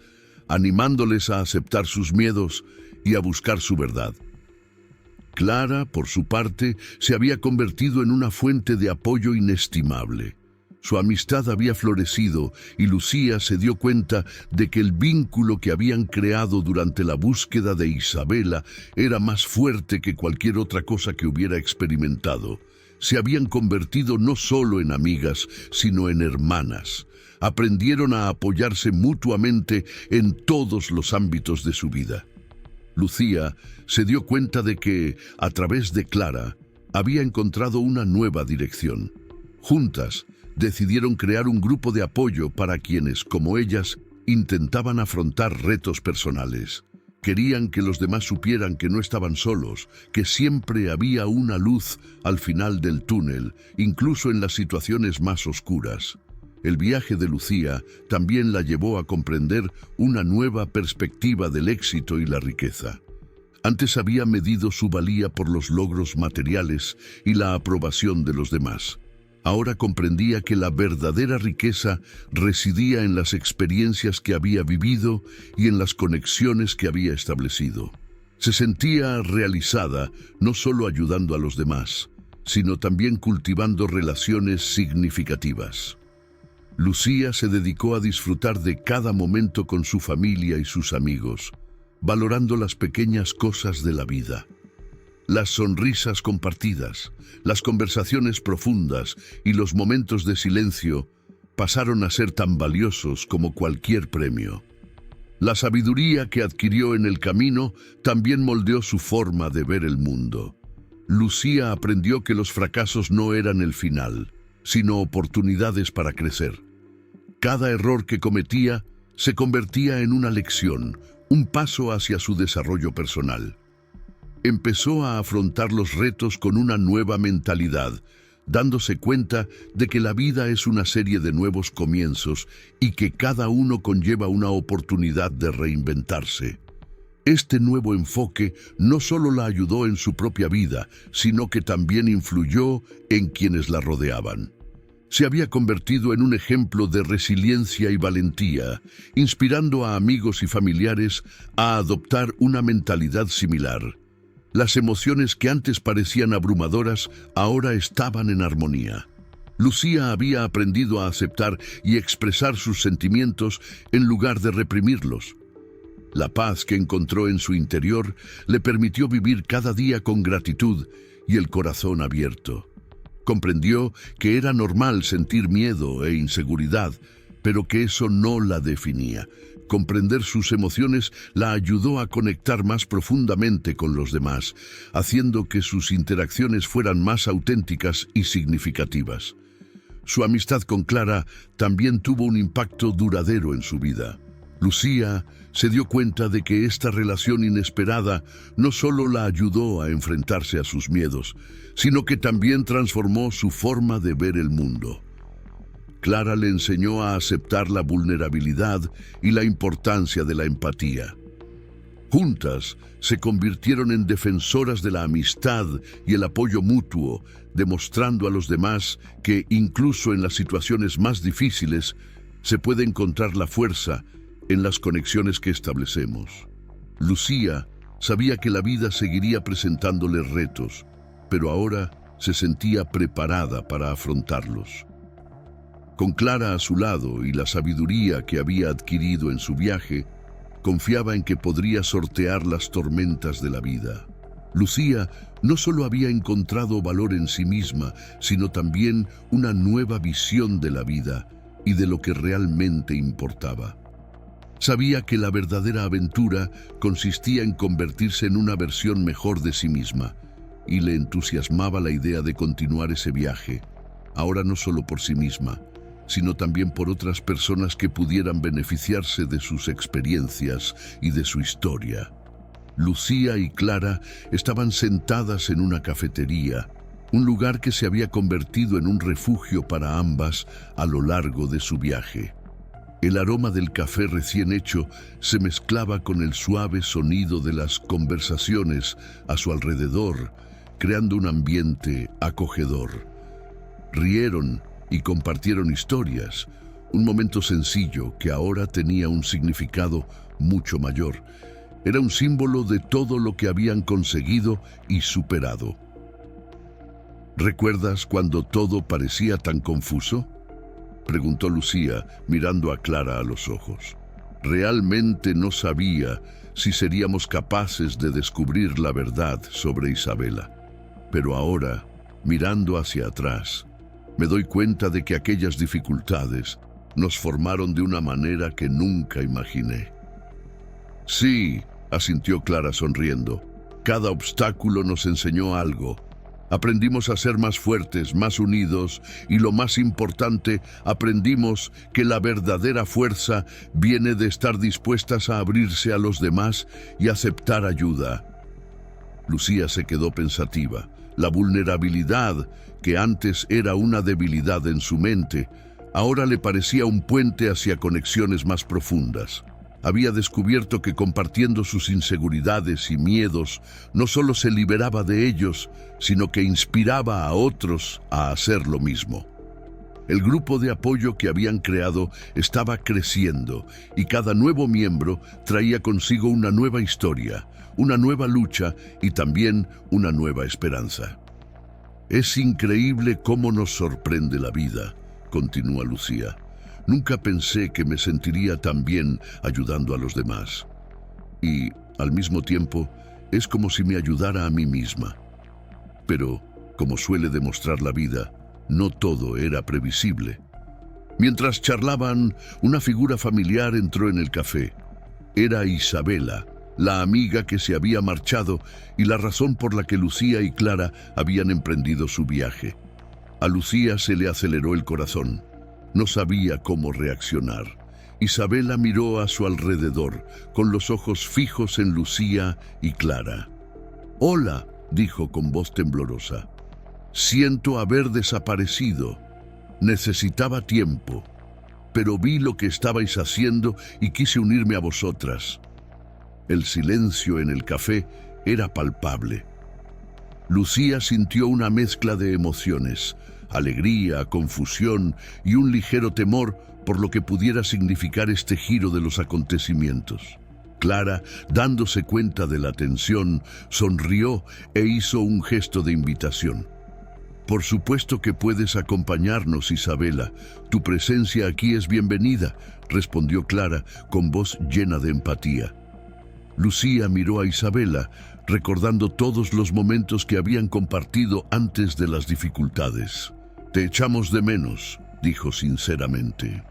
animándoles a aceptar sus miedos y a buscar su verdad. Clara, por su parte, se había convertido en una fuente de apoyo inestimable. Su amistad había florecido y Lucía se dio cuenta de que el vínculo que habían creado durante la búsqueda de Isabela era más fuerte que cualquier otra cosa que hubiera experimentado. Se habían convertido no solo en amigas, sino en hermanas. Aprendieron a apoyarse mutuamente en todos los ámbitos de su vida. Lucía se dio cuenta de que, a través de Clara, había encontrado una nueva dirección. Juntas, decidieron crear un grupo de apoyo para quienes, como ellas, intentaban afrontar retos personales. Querían que los demás supieran que no estaban solos, que siempre había una luz al final del túnel, incluso en las situaciones más oscuras. El viaje de Lucía también la llevó a comprender una nueva perspectiva del éxito y la riqueza. Antes había medido su valía por los logros materiales y la aprobación de los demás. Ahora comprendía que la verdadera riqueza residía en las experiencias que había vivido y en las conexiones que había establecido. Se sentía realizada no solo ayudando a los demás, sino también cultivando relaciones significativas. Lucía se dedicó a disfrutar de cada momento con su familia y sus amigos, valorando las pequeñas cosas de la vida. Las sonrisas compartidas, las conversaciones profundas y los momentos de silencio pasaron a ser tan valiosos como cualquier premio. La sabiduría que adquirió en el camino también moldeó su forma de ver el mundo. Lucía aprendió que los fracasos no eran el final, sino oportunidades para crecer. Cada error que cometía se convertía en una lección, un paso hacia su desarrollo personal. Empezó a afrontar los retos con una nueva mentalidad, dándose cuenta de que la vida es una serie de nuevos comienzos y que cada uno conlleva una oportunidad de reinventarse. Este nuevo enfoque no solo la ayudó en su propia vida, sino que también influyó en quienes la rodeaban. Se había convertido en un ejemplo de resiliencia y valentía, inspirando a amigos y familiares a adoptar una mentalidad similar. Las emociones que antes parecían abrumadoras ahora estaban en armonía. Lucía había aprendido a aceptar y expresar sus sentimientos en lugar de reprimirlos. La paz que encontró en su interior le permitió vivir cada día con gratitud y el corazón abierto. Comprendió que era normal sentir miedo e inseguridad, pero que eso no la definía. Comprender sus emociones la ayudó a conectar más profundamente con los demás, haciendo que sus interacciones fueran más auténticas y significativas. Su amistad con Clara también tuvo un impacto duradero en su vida. Lucía se dio cuenta de que esta relación inesperada no solo la ayudó a enfrentarse a sus miedos, sino que también transformó su forma de ver el mundo. Clara le enseñó a aceptar la vulnerabilidad y la importancia de la empatía. Juntas se convirtieron en defensoras de la amistad y el apoyo mutuo, demostrando a los demás que incluso en las situaciones más difíciles se puede encontrar la fuerza en las conexiones que establecemos. Lucía sabía que la vida seguiría presentándole retos, pero ahora se sentía preparada para afrontarlos. Con Clara a su lado y la sabiduría que había adquirido en su viaje, confiaba en que podría sortear las tormentas de la vida. Lucía no solo había encontrado valor en sí misma, sino también una nueva visión de la vida y de lo que realmente importaba. Sabía que la verdadera aventura consistía en convertirse en una versión mejor de sí misma, y le entusiasmaba la idea de continuar ese viaje, ahora no solo por sí misma, sino también por otras personas que pudieran beneficiarse de sus experiencias y de su historia. Lucía y Clara estaban sentadas en una cafetería, un lugar que se había convertido en un refugio para ambas a lo largo de su viaje. El aroma del café recién hecho se mezclaba con el suave sonido de las conversaciones a su alrededor, creando un ambiente acogedor. Rieron y compartieron historias, un momento sencillo que ahora tenía un significado mucho mayor. Era un símbolo de todo lo que habían conseguido y superado. ¿Recuerdas cuando todo parecía tan confuso?, preguntó Lucía, mirando a Clara a los ojos. Realmente no sabía si seríamos capaces de descubrir la verdad sobre Isabela. Pero ahora, mirando hacia atrás, me doy cuenta de que aquellas dificultades nos formaron de una manera que nunca imaginé. Sí, asintió Clara sonriendo. Cada obstáculo nos enseñó algo. Aprendimos a ser más fuertes, más unidos y, lo más importante, aprendimos que la verdadera fuerza viene de estar dispuestas a abrirse a los demás y aceptar ayuda. Lucía se quedó pensativa. La vulnerabilidad, que antes era una debilidad en su mente, ahora le parecía un puente hacia conexiones más profundas. Había descubierto que compartiendo sus inseguridades y miedos, no solo se liberaba de ellos, sino que inspiraba a otros a hacer lo mismo. El grupo de apoyo que habían creado estaba creciendo y cada nuevo miembro traía consigo una nueva historia, una nueva lucha y también una nueva esperanza. Es increíble cómo nos sorprende la vida, continúa Lucía. Nunca pensé que me sentiría tan bien ayudando a los demás. Y, al mismo tiempo, es como si me ayudara a mí misma. Pero, como suele demostrar la vida, no todo era previsible. Mientras charlaban, una figura familiar entró en el café. Era Isabela, la amiga que se había marchado y la razón por la que Lucía y Clara habían emprendido su viaje. A Lucía se le aceleró el corazón. No sabía cómo reaccionar. Isabela miró a su alrededor, con los ojos fijos en Lucía y Clara. «Hola», dijo con voz temblorosa. «Siento haber desaparecido. Necesitaba tiempo, pero vi lo que estabais haciendo y quise unirme a vosotras». El silencio en el café era palpable. Lucía sintió una mezcla de emociones, alegría, confusión y un ligero temor por lo que pudiera significar este giro de los acontecimientos. Clara, dándose cuenta de la tensión, sonrió e hizo un gesto de invitación. «Por supuesto que puedes acompañarnos, Isabela. Tu presencia aquí es bienvenida», respondió Clara con voz llena de empatía. Lucía miró a Isabela, recordando todos los momentos que habían compartido antes de las dificultades. «Te echamos de menos», dijo sinceramente.